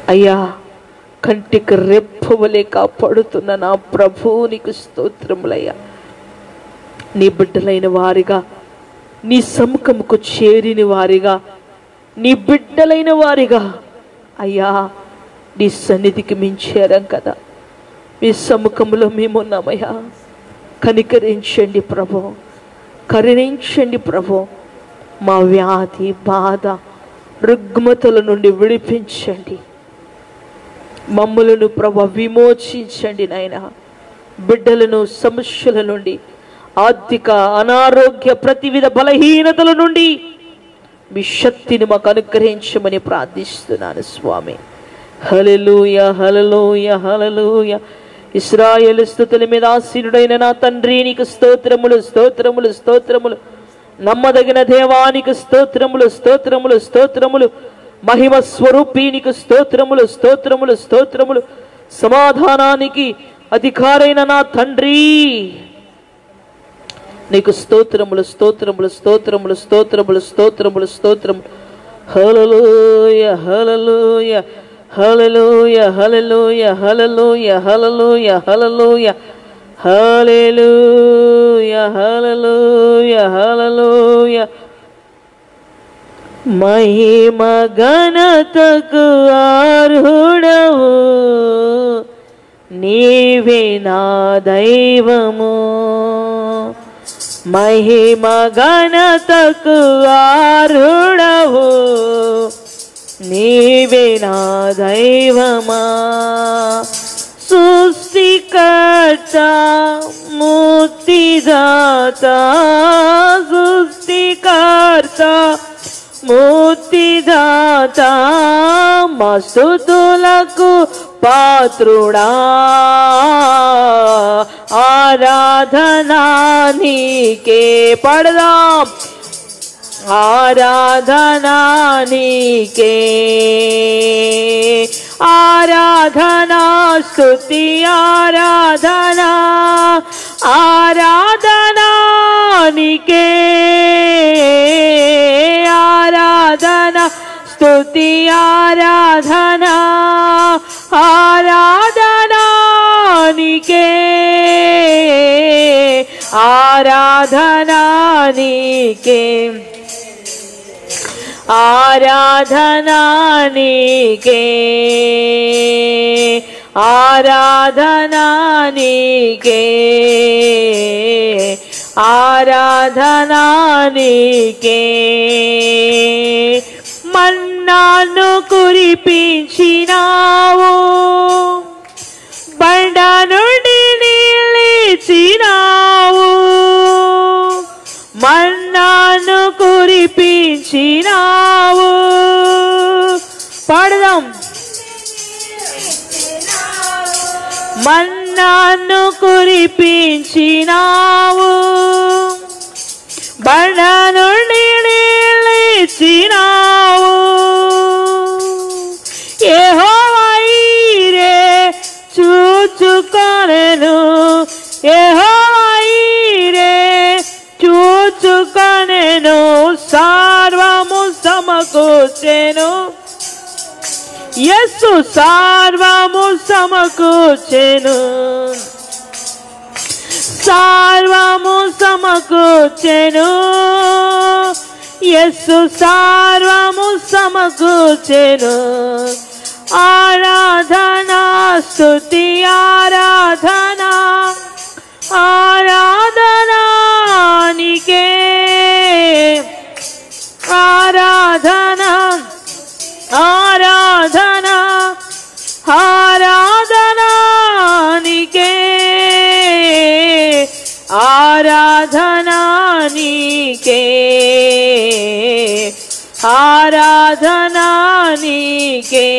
అయ్యా, కంటికి రెప్పవలే కాపాడుతున్న నా ప్రభువు నీకు స్తోత్రములయ్యా. నీ బిడ్డలైన వారిగా, నీ సముఖముకు చేరిన వారిగా, నీ బిడ్డలైన వారిగా అయ్యా నీ సన్నిధికి మించారం కదా. మీ సముఖంలో మేమున్నామయ్యా. కనికరించండి ప్రభు, కరుణించండి ప్రభు. మా వ్యాధి, బాధ, రుగ్మతల నుండి విడిపించండి. మమ్ములను ప్రభు విమోచించండి నాయనా. బిడ్డలను సమస్యల నుండి, ఆర్థిక, అనారోగ్య, ప్రతివిధ బలహీనతల నుండి మీ శక్తిని మాకు అనుగ్రహించమని ప్రార్థిస్తున్నాను స్వామి. హల్లెలూయా, హల్లెలూయా, హల్లెలూయా. ఇశ్రాయేలు స్తుతుల మీద ఆసీనుడైన నా తండ్రి నీకు స్తోత్రములు, స్తోత్రములు, స్తోత్రములు. నమ్మదగిన దేవానికి స్తోత్రములు, స్తోత్రములు, స్తోత్రములు. మహిమ స్వరూపీనికి స్తోత్రములు, స్తోత్రములు, స్తోత్రములు. సమాధానానికి అధికారైన నా తండ్రి నీకు స్తోత్రములు, స్తోత్రములు, స్తోత్రములు, స్తోత్రములు, స్తోత్రములు, స్తోత్రములు. హల్లెలూయా, హల్లెలూయా, హల్లెలూయా, హల్లెలూయా, హల్లెలూయా, హల్లెలూయా, హల్లెలూయా, హల్లెలూయా, హల్లెలూయా, హల్లెలూయా. మహిమ ఘనతకు అర్హుడవు నీవే నా దైవము. మహిమ ఘనతకు అర్హుడవు నీవే నా దైవమా. సృష్టికర్త, ముక్తిదాత, సృష్టికర్త, ముక్తిదాత, మా స్తుతులకు పాత్రుడా. ఆరాధనా నీకే పడదాం, ఆరాధనా నీకే. ఆరాధనా, స్తుతి, ఆరాధనా, ఆరాధనా నీకే. ఆరాధనా, స్తుతి, ఆరాధనా, ఆరాధనా నీకే. ఆరాధనా నీకే, ఆరాధనా నీకే, ఆరాధనా నీకే, ఆరాధనా నీకే. మన్నాను కురిపించినావు, బండ నుండి నీళ్ళిచ్చినావు. మన్నాను కురిపించినావు. పాడదాం. మన్నాను కురిపించినావు, బండ నుండి నీళ్ళిచ్చినావు. యెహోవా ఈరే చూచుకొనెను, యెహోవా ఈరే చూచుకొనెను. సర్వము సమకూర్చెను, యేసు సర్వము సమకూర్చెను. సర్వము సమకూర్చెను, యేసు సర్వము సమకూర్చెను. ఆరాధనా, స్తుతి, ఆరాధనా, ఆరాధనా నీకే. ఆరాధనా, ఆరాధనా, ఆరాధనా నీకే. ఆరాధనా నీకే, ఆరాధనా నీకే.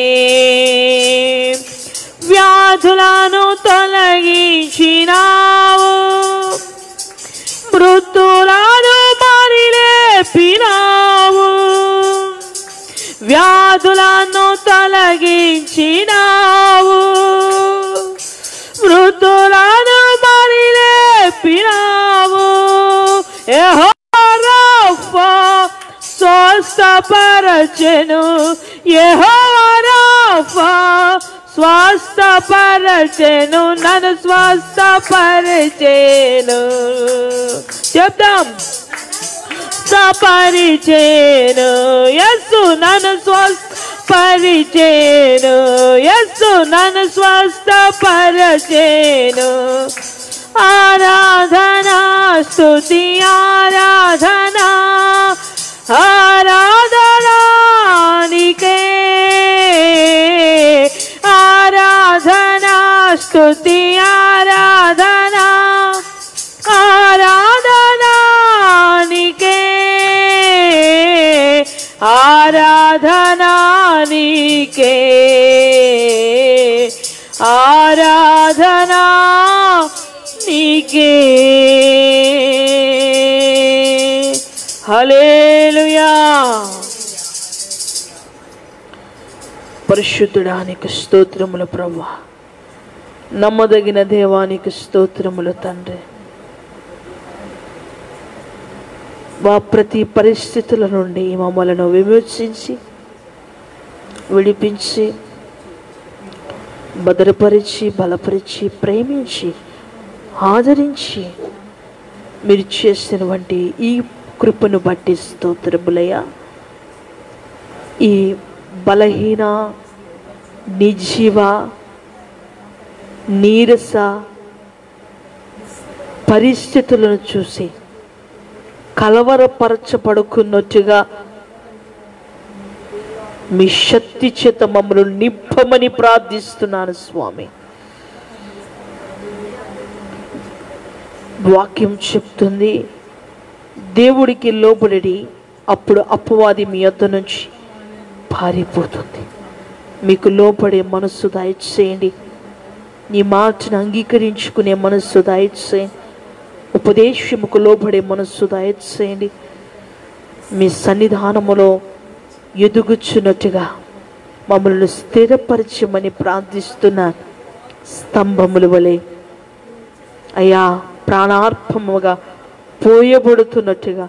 వ్యాధులను తొలగించినావు, మృతులను మరిలేపినావు. వ్యాధులను తొలగించినావు, మృతులను మరిలేపినావు. యెహోవా రాఫా స్వస్థపరచెను, యెహోవా రాఫా రాఫా స్వస్థపరచెను, నన్ను స్వస్థపరచెను. చెప్తాం. స్వస్థపరిచెను యేసు నన్ను స్వస్థపరిచెను, యేసు నన్ను స్వస్థపరచెను. ఆరాధనా స్తుతి ఆరాధనా ఆరాధనా నీకే, ఆరాధనా స్తుతి ఆరాధనా ఆరాధనా నీకే, ఆరాధనా నీకే, ఆరాధనా నీకే. హల్లెలూయా. పరిశుద్ధుడానికి స్తోత్రములు ప్రభువా, నమ్మదగిన దేవానికి స్తోత్రములు తండ్రి. ప్రతి పరిస్థితుల నుండి మమ్మలను విమోచించి విడిపించి భద్రపరిచి బలపరిచి ప్రేమించి ఆదరించి మీరు చేసినటువంటి ఈ కృపను బట్టి స్తోత్రములయ్యా. ఈ బలహీన నిర్జీవ నీరస పరిస్థితులను చూసి కలవరపరచబడుకున్నట్టుగా మీ శక్తి చేత మమ్మల్ని నింపమని ప్రార్థిస్తున్నాను స్వామి. వాక్యం చెప్తుంది, దేవుడికి లోబడి అప్పుడు అపవాది మీ యొద్ద నుంచి పారిపోతుంది. మీకు లోబడే మనస్సు దయచేయండి, నీ మాటను అంగీకరించుకునే మనస్సు దయచేయండి, ఉపదేశముకు లోబడే మనస్సు దయచేయండి. మీ సన్నిధానములో ఎదుగుచున్నట్టుగా మమ్మల్ని స్థిరపరచమని ప్రార్థిస్తున్న స్తంభముల వలె అయ్యా ప్రాణార్పముగా పోయబడుతున్నట్టుగా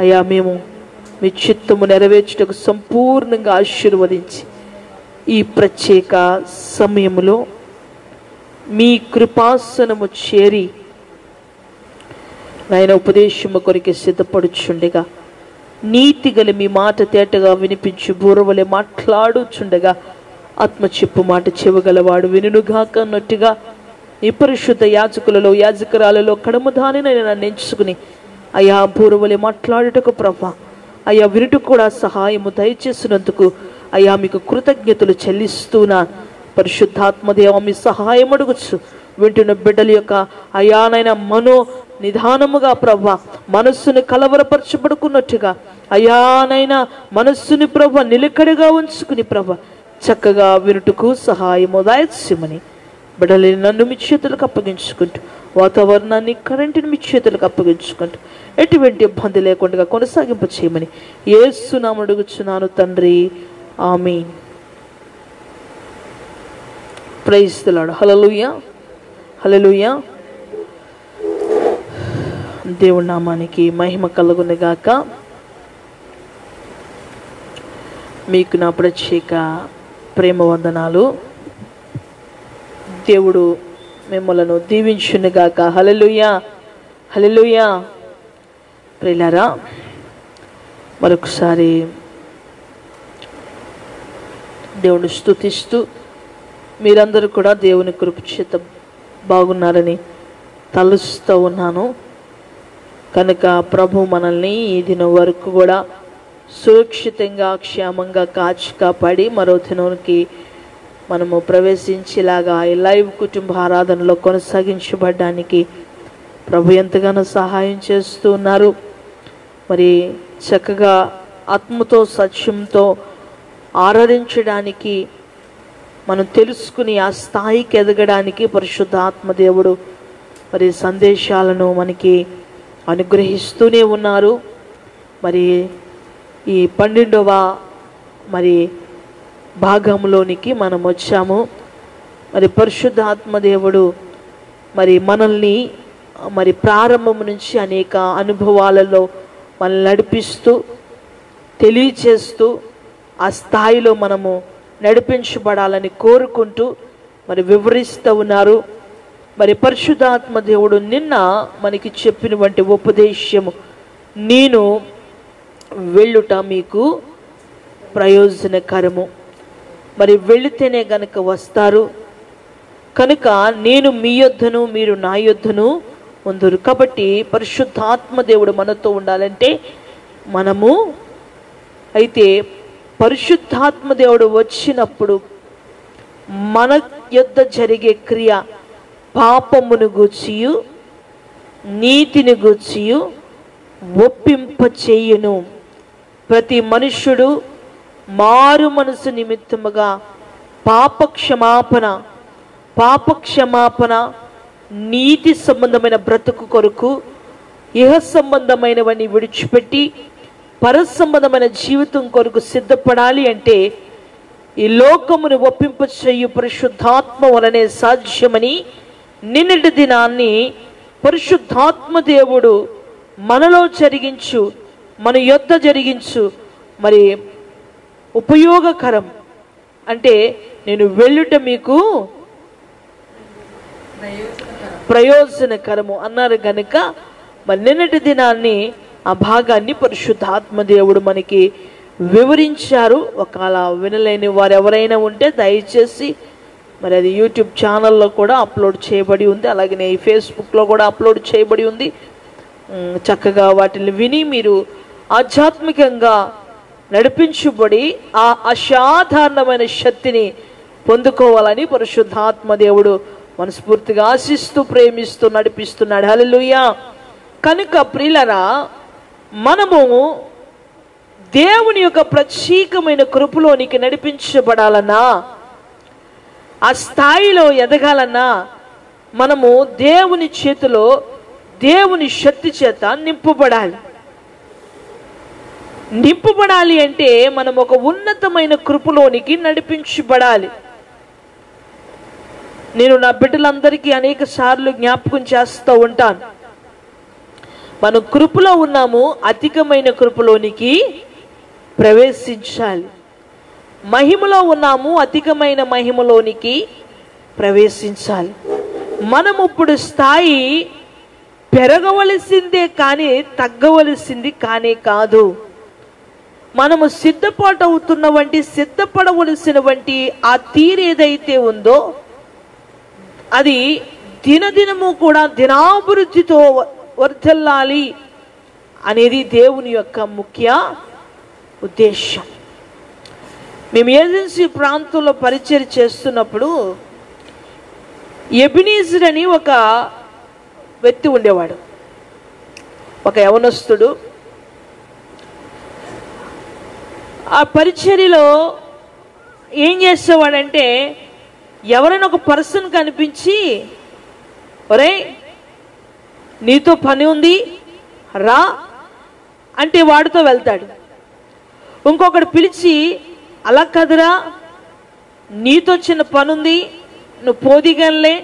అయ్యా మేము మీ చిత్తము నెరవేర్చుటకు సంపూర్ణంగా ఆశీర్వదించి ఈ ప్రత్యేక సమయంలో మీ కృపాసనము చేరి నాయన ఉపదేశము కొరికి సిద్ధపడుచుండగా నీతి గల మీ మాట తేటగా వినిపించి బూరవలే మాట్లాడుచుండగా ఆత్మ చెప్పు మాట చెవగలవాడు వినుగాక అన్నట్టుగా ఈ పరిశుద్ధ యాజకులలో యాజకురాలలో కడముదాని నన్ను ఎంచుకుని అయ్యా బూరవలే మాట్లాడుటకు ప్రభా అయ్యా వినుటకు కూడా సహాయము దయచేసినందుకు అయ్యా మీకు కృతజ్ఞతలు చెల్లిస్తున్నా. పరిశుద్ధాత్మదేవ మీ సహాయం అడుగుచ్చు. వింటున్న బిడ్డల యొక్క అయానైన మనో నిదానముగా ప్రభా మనస్సును కలవరపరచబడుకున్నట్టుగా అయానైనా మనస్సుని ప్రభ నిలకడగా ఉంచుకుని ప్రభ చక్కగా వినుటకు సహాయము దయచేయమని బిడ్డలని నన్ను మీ చేతులకు అప్పగించుకుంటూ వాతావరణాన్ని కరెంటుని మీ చేతులకు అప్పగించుకుంటూ ఎటువంటి ఇబ్బంది లేకుండా కొనసాగింప చేయమని యేసు నామమున అడుగుచున్నాను తండ్రి, amen. Praise the lord. Hallelujah, hallelujah. దేవుడి నామానికి మహిమ కలుగును గాక. మీకు నా ప్రత్యేక ప్రేమ వందనాలు. దేవుడు మిమ్మలను దీవించును గాక. హల్లెలూయా, హల్లెలూయా. ప్రియులారా, మరొకసారి దేవుని స్తుతిస్తూ మీరందరూ కూడా దేవుని కృప చేత బాగున్నారని తలుస్తూ ఉన్నాను. కనుక ప్రభు మనల్ని ఈ దినం వరకు కూడా సురక్షితంగా క్షేమంగా కాచి కాపాడి మరో దినానికి మనము ప్రవేశించేలాగా ఈ లైవ్ కుటుంబ ఆరాధనలో కొనసాగించబడడానికి ప్రభు ఎంతగానో సహాయం చేస్తూ ఉన్నారు. మరి చక్కగా ఆత్మతో సత్యంతో ఆరాధించడానికి మనం తెలుసుకుని ఆ స్థాయికి ఎదగడానికి పరిశుద్ధ ఆత్మదేవుడు మరి సందేశాలను మనకి అనుగ్రహిస్తూనే ఉన్నారు. మరి ఈ 12వ మరి భాగంలోనికి మనం వచ్చాము. మరి పరిశుద్ధ ఆత్మదేవుడు మరి మనల్ని మరి ప్రారంభం నుంచి అనేక అనుభవాలలో మనల్ని నడిపిస్తూ తెలియచేస్తూ ఆ స్థాయిలో మనము నడిపించబడాలని కోరుకుంటూ మరి వివరిస్తూ ఉన్నారు. మరి పరిశుద్ధాత్మ దేవుడు నిన్న మనకి చెప్పినటువంటి ఉపదేశము, నేను వెళ్ళుట మీకు ప్రయోజనకరము. మరి వెళితేనే గనుక వస్తారు కనుక నేను మీ యొద్దను మీరు నా యొద్దను ఉందురు. కాబట్టి పరిశుద్ధాత్మ దేవుడు మనతో ఉండాలంటే మనము అయితే పరిశుద్ధాత్మ దేవుడు వచ్చినప్పుడు మన యొద్ద జరిగే క్రియ పాపమును గూర్చియు నీతిని గూర్చియు ఒప్పింప చేయును. ప్రతి మనుష్యుడు మారు మనసు నిమిత్తముగా పాపక్షమాపణ నీతి సంబంధమైన బ్రతుకు కొరకు ఇహ సంబంధమైనవన్నీ విడిచిపెట్టి పర సంబంధమైన జీవితం కొరకు సిద్ధపడాలి అంటే ఈ లోకమును ఒప్పింప చేయు పరిశుద్ధాత్మ వలనే సాధ్యమని నిన్నటి దినాన్ని పరిశుద్ధాత్మ దేవుడు మనలో జరిగించు, మన యొద్ద జరిగించు మరి ఉపయోగకరం. అంటే నేను వెళ్ళుట మీకు ప్రయోజనకరము అన్నారు కనుక మరి నిన్నటి దినాన్ని ఆ భాగాన్ని పరిశుద్ధాత్మ దేవుడు మనకి వివరించారు. ఒకవేళ వినలేని వారు ఎవరైనా ఉంటే దయచేసి మరి అది యూట్యూబ్ ఛానల్లో కూడా అప్లోడ్ చేయబడి ఉంది, అలాగే ఈ ఫేస్బుక్లో కూడా అప్లోడ్ చేయబడి ఉంది. చక్కగా వాటిని విని మీరు ఆధ్యాత్మికంగా నడిపించబడి ఆ అసాధారణమైన శక్తిని పొందుకోవాలని పరిశుద్ధాత్మ దేవుడు మనస్ఫూర్తిగా ఆశిస్తూ ప్రేమిస్తూ నడిపిస్తున్నాడు. హల్లెలూయా. కనుక ప్రియులారా, మనము దేవుని యొక్క ప్రత్యేకమైన కృపలోనికి నడిపించబడాలన్నా, ఆ స్థాయిలో ఎదగాలన్నా మనము దేవుని చేతిలో దేవుని శక్తి చేత నింపబడాలి అంటే మనం ఒక ఉన్నతమైన కృపలోనికి నడిపించబడాలి. నేను నా బిడ్డలందరికీ అనేక సార్లు జ్ఞాపకం చేస్తూ ఉంటాను, మనం కృపలో ఉన్నాము, అధికమైన కృపలోనికి ప్రవేశించాలి. మహిమలో ఉన్నాము, అధికమైన మహిమలోనికి ప్రవేశించాలి. మనం ఇప్పుడు స్థాయి పెరగవలసిందే కానీ తగ్గవలసింది కానే కాదు. మనము సిద్ధపడవలసిన వంటి ఆ తీరు ఏదైతే ఉందో అది దినదినము కూడా దినాభివృద్ధితో వర్ధిల్లాలి అనేది దేవుని యొక్క ముఖ్య ఉద్దేశం. మేము ఏజెన్సీ ప్రాంతంలో పరిచయం చేస్తున్నప్పుడు ఎబినీజర్ అని ఒక వ్యక్తి ఉండేవాడు, ఒక యవనస్తుడు. ఆ పరిచర్యలో ఏం చేసేవాడంటే ఎవరైనా ఒక పర్సన్ కనిపించి, ఒరే నీతో పని ఉంది రా అంటే వాడితో వెళ్తాడు. ఇంకొకటి పిలిచి, అలా కదరా నీతో చిన్న పని ఉంది నువ్వు పోదిగన్లే,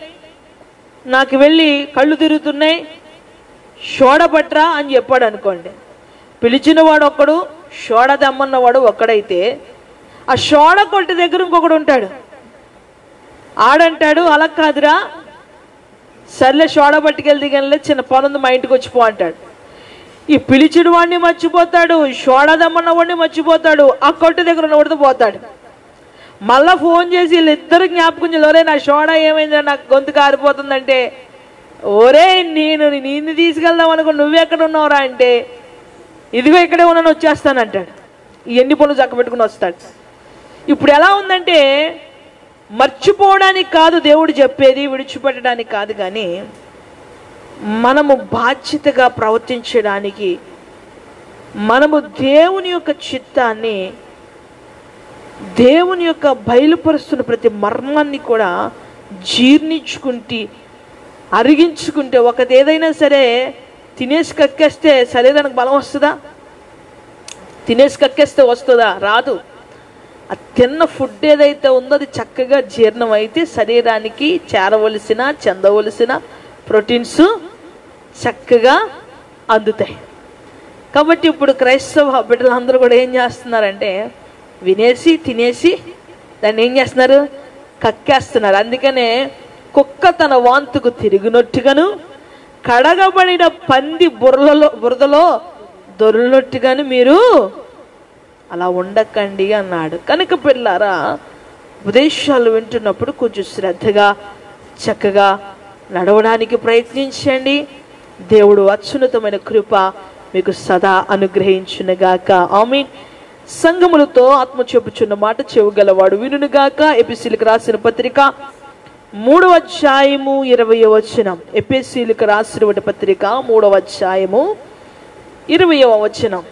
నాకు వెళ్ళి కళ్ళు తిరుగుతున్నాయి షోడ పట్రా అని చెప్పాడు అనుకోండి. పిలిచిన వాడు ఒక్కడు, షోడ దమ్మన్నవాడు ఒక్కడైతే ఆ షోడ కొట్టి దగ్గర ఇంకొకడు ఉంటాడు. ఆడంటాడు, అలా కాదురా సర్లే షోడ పట్టుకెళ్ళి దిగలే చిన్న పనుంది మా ఇంటికి వచ్చిపో అంటాడు. ఈ పిలిచిన వాడిని మర్చిపోతాడు, షోడ దమ్మన్న వాడిని మర్చిపోతాడు, ఆ కొట్టు దగ్గర ఉన్నవాడితో పోతాడు. మళ్ళా ఫోన్ చేసి వీళ్ళిద్దరు జ్ఞాపకం చేయాలి, ఒరే నా షోడ ఏమైందిరా నాకు గొంతు కారిపోతుందంటే, ఒరే నిన్ను తీసుకెళ్దాం అనుకో నువ్వెక్కడ ఉన్నావురా అంటే, ఇదిగో ఇక్కడే ఉన్నాను వచ్చేస్తానంటాడు. ఎన్ని పనులు చక్క పెట్టుకుని వస్తాడు. ఇప్పుడు ఎలా ఉందంటే మర్చిపోవడానికి కాదు దేవుడు చెప్పేది, విడిచిపెట్టడానికి కాదు, కానీ మనము బాధ్యతగా ప్రవర్తించడానికి, మనము దేవుని యొక్క చిత్తాన్ని, దేవుని యొక్క బయలుపరుస్తున్న ప్రతి మర్మాన్ని కూడా అరిగించుకుంటే ఒకటి ఏదైనా సరే తినేసి కక్కేస్తే శరీరానికి బలం వస్తుందా? తినేసి కక్కేస్తే వస్తుందా? రాదు. ఆ తిన్న ఫుడ్ ఏదైతే ఉందో అది చక్కగా జీర్ణం అయితే శరీరానికి చెందవలసిన ప్రోటీన్స్ చక్కగా అందుతాయి. కాబట్టి ఇప్పుడు క్రైస్తవ బిడ్డలందరూ కూడా ఏం చేస్తున్నారంటే వినేసి తినేసి దాన్ని ఏం చేస్తున్నారు? కక్కేస్తున్నారు. అందుకనే కుక్క తన వాంతుకు తిరిగినట్టుగాను, కడగబడిన పంది బురదలో దొరినట్టుగాను మీరు అలా ఉండకండి అన్నాడు. కనుక పిల్లారా, ఉపదేశాలు వింటున్నప్పుడు కొంచెం శ్రద్ధగా చక్కగా నడవడానికి ప్రయత్నించండి. దేవుడు అత్యున్నతమైన కృప మీకు సదా అనుగ్రహించునుగాక. ఆమేన్. సంఘములతో ఆత్మ చెప్పుచున్న మాట చెవుగలవాడు వినుగాక. ఎఫెసీయులకు రాసిన పత్రిక 3వ అధ్యాయము 20వ వచనం. ఎఫెసీయులకు రాసిన పత్రిక 3వ అధ్యాయము 20వ వచనం.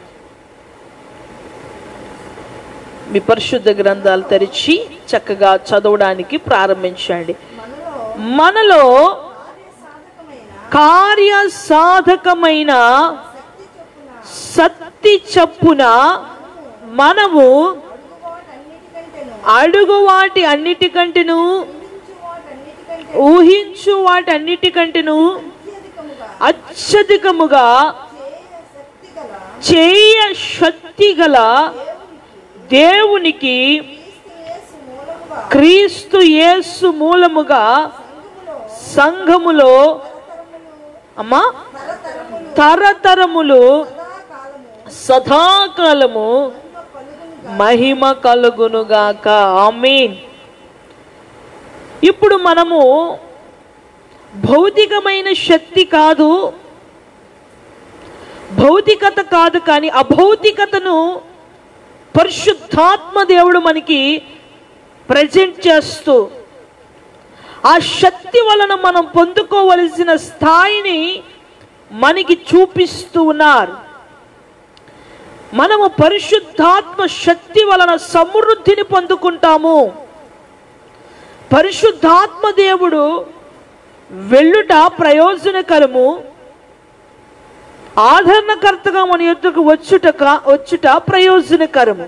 మీ పరిశుద్ధ గ్రంథాలు తెరిచి చక్కగా చదవడానికి ప్రారంభించండి. మనలో కార్య సాధకమైన శక్తి చొప్పున మనము అడుగు వాటి అన్నిటికంటేను ఊహించు వాటి అన్నిటికంటేను అత్యధికముగా చేయ శక్తి గల దేవునికి క్రీస్తు యేసు మూలముగా సంఘములో అమ్మా తరతరములు సదాకాలము మహిమ కలుగునుగాక. ఆమేన్. ఇప్పుడు మనము భౌతికమైన శక్తి కాదు, భౌతికత కాదు, కానీ అభౌతికతను పరిశుద్ధాత్మ దేవుడు మనకి ప్రజెంట్ చేస్తూ ఆ శక్తి వలన మనం పొందుకోవలసిన స్థాయిని మనకి చూపిస్తూ ఉన్నారు. మనము పరిశుద్ధాత్మ శక్తి వలన సమృద్ధిని పొందుకుంటాము. పరిశుద్ధాత్మ దేవుడు వెళ్ళుట ప్రయోజనకరము, ఆదరణకర్తగా మన యొద్దకు వచ్చుట ప్రయోజనకరము.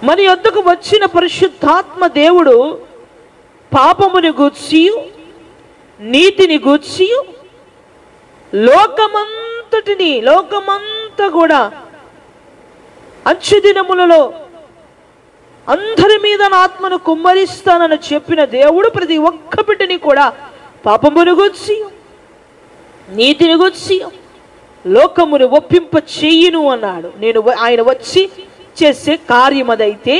మన యొద్దకు వచ్చిన పరిశుద్ధాత్మ దేవుడు పాపముని గూర్చి, నీతిని గూర్చి, లోకమంతా కూడా అంచె దినములలో అందరి మీద నా ఆత్మను కుమ్మరిస్తానని చెప్పిన దేవుడు ప్రతి ఒక్క బిడ్డని కూడా పాపమును గూర్చి, నీతిని గూర్చి, లోకమును ఒప్పింప చెయ్యును అన్నాడు. ఆయన వచ్చి చేసే కార్యం అదైతే,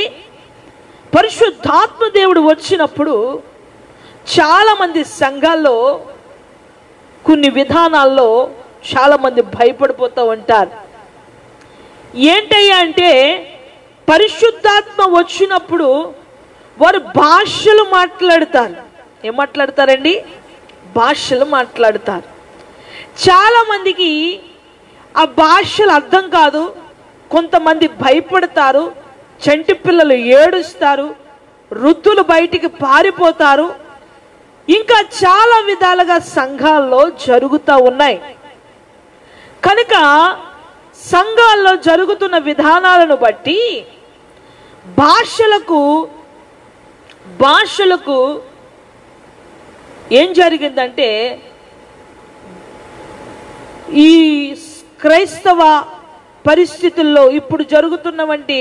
పరిశుద్ధాత్మ దేవుడు వచ్చినప్పుడు చాలా మంది సంఘాల్లో కొన్ని విధానాల్లో చాలా మంది భయపడిపోతూ ఉంటారు. ఏంటయ్యా అంటే, పరిశుద్ధాత్మ వచ్చినప్పుడు వారు భాషలు మాట్లాడతారు. ఏం మాట్లాడతారండి? భాషలు మాట్లాడతారు. చాలా మందికి ఆ భాషలు అర్థం కాదు. కొంతమంది భయపడతారు, చంటి పిల్లలు ఏడుస్తారు, వృద్ధులు బయటికి పారిపోతారు. ఇంకా చాలా విధాలుగా సంఘాల్లో జరుగుతూ ఉన్నాయి. కనుక సంఘాల్లో జరుగుతున్న విధానాలను బట్టి భాషలకు ఏం జరిగిందంటే, ఈ క్రైస్తవ పరిస్థితుల్లో ఇప్పుడు జరుగుతున్నటువంటి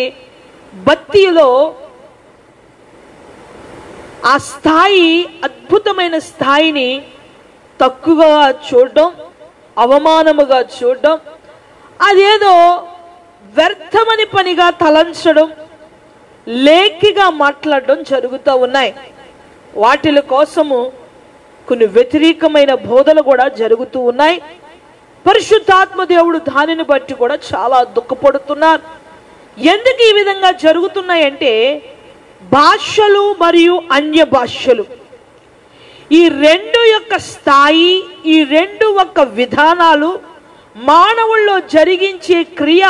భక్తిలో ఆ స్థాయి, అద్భుతమైన స్థాయిని తక్కువగా చూడడం, అవమానముగా చూడడం, అదేదో వ్యర్థమని పనిగా తలంచడం, లేఖిగా మాట్లాడడం జరుగుతూ ఉన్నాయి. వాటిల కోసము కొన్ని వ్యతిరేకమైన బోధలు కూడా జరుగుతూ ఉన్నాయి. పరిశుద్ధాత్మ దేవుడు దానిని బట్టి కూడా చాలా దుఃఖపడుతున్నారు. ఎందుకు ఈ విధంగా జరుగుతున్నాయంటే, భాషలు మరియు అన్య భాషలు, ఈ రెండు యొక్క స్థాయి, ఈ రెండు యొక్క విధానాలు, మానవుల్లో జరిగించే క్రియ,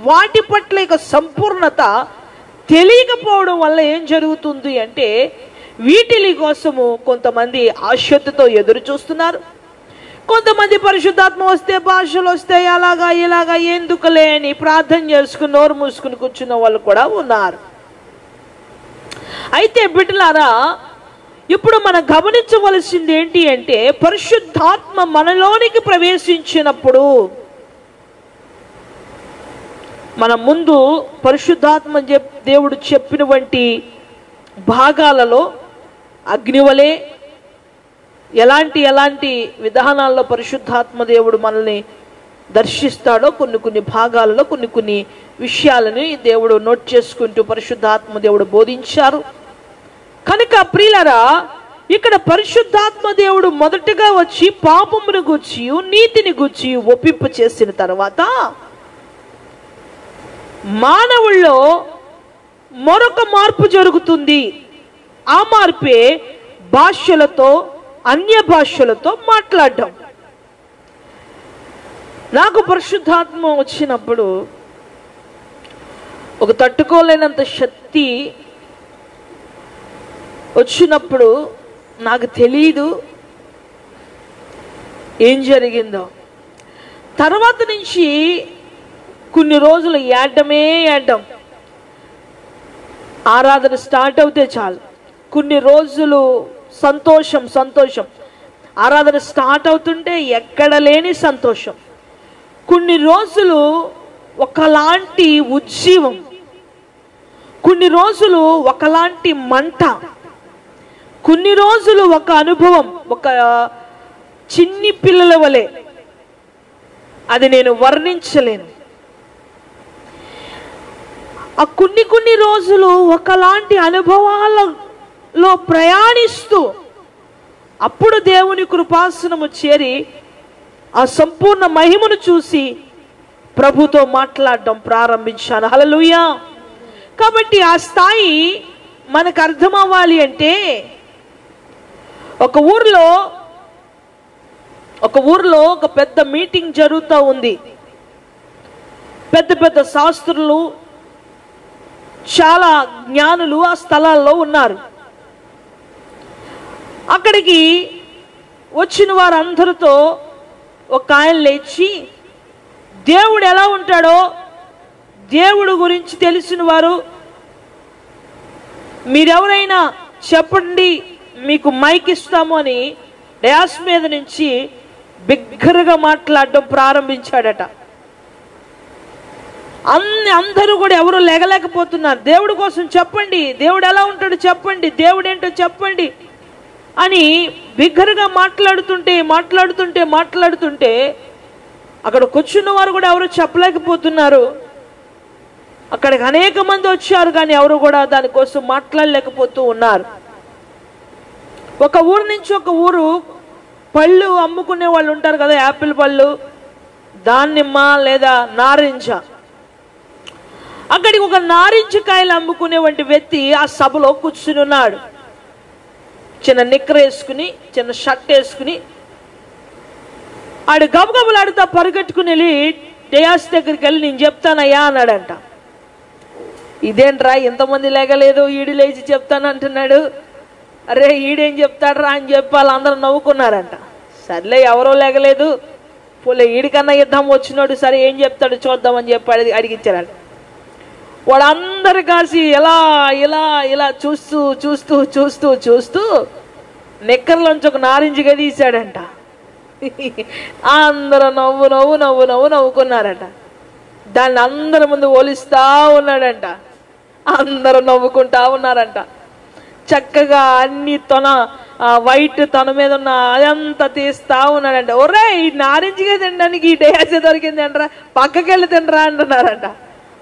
వాటి పట్ల యొక్క సంపూర్ణత తెలియకపోవడం వల్ల ఏం జరుగుతుంది అంటే, వీటిలి కోసము కొంతమంది ఆశతో ఎదురు చూస్తున్నారు. కొంతమంది పరిశుద్ధాత్మ వస్తే భాషలు వస్తాయి, అలాగా ఇలాగా ఎందుకులే అని ప్రార్థన చేసుకుని నోరు మూసుకుని కూర్చున్న వాళ్ళు కూడా ఉన్నారు. అయితే బిడ్డలారా, ఇప్పుడు మనం గమనించవలసింది ఏంటి అంటే, పరిశుద్ధాత్మ మనలోనికి ప్రవేశించినప్పుడు మన ముందు పరిశుద్ధాత్మ దేవుడు చెప్పినటువంటి భాగాలలో అగ్నివలే ఎలాంటి విధానాల్లో పరిశుద్ధాత్మ దేవుడు మనల్ని దర్శిస్తాడో కొన్ని భాగాలలో కొన్ని విషయాలని దేవుడు నోట్ చేసుకుంటూ పరిశుద్ధాత్మ దేవుడు బోధించారు. కనుక ప్రియులారా, ఇక్కడ పరిశుద్ధాత్మ దేవుడు మొదటగా వచ్చి పాపమును గూర్చి నీతిని గూర్చి ఒప్పింపు చేసిన తర్వాత మానవుల్లో మరొక మార్పు జరుగుతుంది. ఆ మార్పే భాషలతో, అన్య భాషలతో మాట్లాడడం. నాకు పరిశుద్ధాత్మ వచ్చినప్పుడు ఒక తట్టుకోలేనంత శక్తి వచ్చినప్పుడు నాకు తెలీదు ఏం జరిగిందో. తర్వాత నుంచి కొన్ని రోజులు ఏడ్డం, ఆరాధన స్టార్ట్ అవుతే చాలు కొన్ని రోజులు సంతోషం, ఆరాధన స్టార్ట్ అవుతుంటే ఎక్కడ లేని సంతోషం, కొన్ని రోజులు ఒకలాంటి ఉజ్జీవం, కొన్ని రోజులు ఒకలాంటి మంట, కొన్ని రోజులు ఒక అనుభవం, ఒక చిన్ని పిల్లల వలె. అది నేను వర్ణించలేను. ఆ కొన్ని రోజులు ఒకలాంటి అనుభవాలలో ప్రయాణిస్తూ అప్పుడు దేవుని కృపాసనము చేరి ఆ సంపూర్ణ మహిమను చూసి ప్రభుతో మాట్లాడడం ప్రారంభించాను. హల్లెలూయా. కాబట్టి ఆ స్థాయి మనకు అర్థం అవ్వాలి అంటే ఒక ఊర్లో ఒక పెద్ద మీటింగ్ జరుగుతూ ఉంది. పెద్ద శాస్త్రులు, చాలా జ్ఞానులు ఆ స్థలాల్లో ఉన్నారు. అక్కడికి వచ్చిన వారందరితో ఒక ఆయన లేచి దేవుడు ఎలా ఉంటాడో, దేవుడు గురించి తెలిసిన వారు మీరెవరైనా చెప్పండి, మీకు మైక్ ఇస్తాము అని డయాస్ మీద నుంచి బిగ్గరగా మాట్లాడడం ప్రారంభించాడట. అందరూ కూడా ఎవరు లేగలేకపోతున్నారు. దేవుడి కోసం చెప్పండి, దేవుడు ఎలా ఉంటాడో చెప్పండి, దేవుడు ఏంటో చెప్పండి అని బిగ్గరగా మాట్లాడుతుంటే అక్కడ కూర్చున్న వారు కూడా ఎవరు చెప్పలేకపోతున్నారు. అక్కడికి అనేక మంది వచ్చారు కానీ ఎవరు కూడా దానికోసం మాట్లాడలేకపోతూ ఉన్నారు. ఒక ఊరు నుంచి ఒక ఊరు పళ్ళు అమ్ముకునే వాళ్ళు ఉంటారు కదా, యాపిల్ పళ్ళు, దానిమ్మ లేదా నారింజ. అక్కడికి ఒక నారింజకాయలు అమ్ముకునేటువంటి వ్యక్తి ఆ సభలో కూర్చుని ఉన్నాడు. చిన్న నిక్కర వేసుకుని, చిన్న షర్ట్ వేసుకుని ఆడు గబగబలాడుతా పరిగెట్టుకుని వెళ్ళి డయాస్ దగ్గరికి వెళ్ళి నేను చెప్తానయ్యా అన్నాడంట. ఇదేంట్రా ఇంతమంది లేగలేదు, ఈడు లేచి చెప్తానంటున్నాడు, అరే ఈడేం చెప్తాడరా అని చెప్పి వాళ్ళందరూ నవ్వుకున్నారంట. సర్లే ఎవరో లేగలేదు, పోలే ఈడికన్నా యుద్ధం వచ్చినాడు, సరే ఏం చెప్తాడు చూద్దామని చెప్పి అడిగించారంట. వాళ్ళందరూ కాసి ఇలా చూస్తూ నిక్కర్లోంచి ఒక నారింజగా తీశాడంట. అందరూ నవ్వుకున్నారట. దాన్ని అందరి ముందు ఓలిస్తా ఉన్నాడంట. అందరూ నవ్వుకుంటా ఉన్నారంట. చక్కగా అన్ని వైట్ తన మీద ఉన్న అదంతా తీస్తా ఉన్నాడంట. ఒరే ఈ నారింజగా తినడానికి ఈ డయాసే దొరికింది అంటారా, పక్కకెళ్ళి తినరా అంటున్నారంట.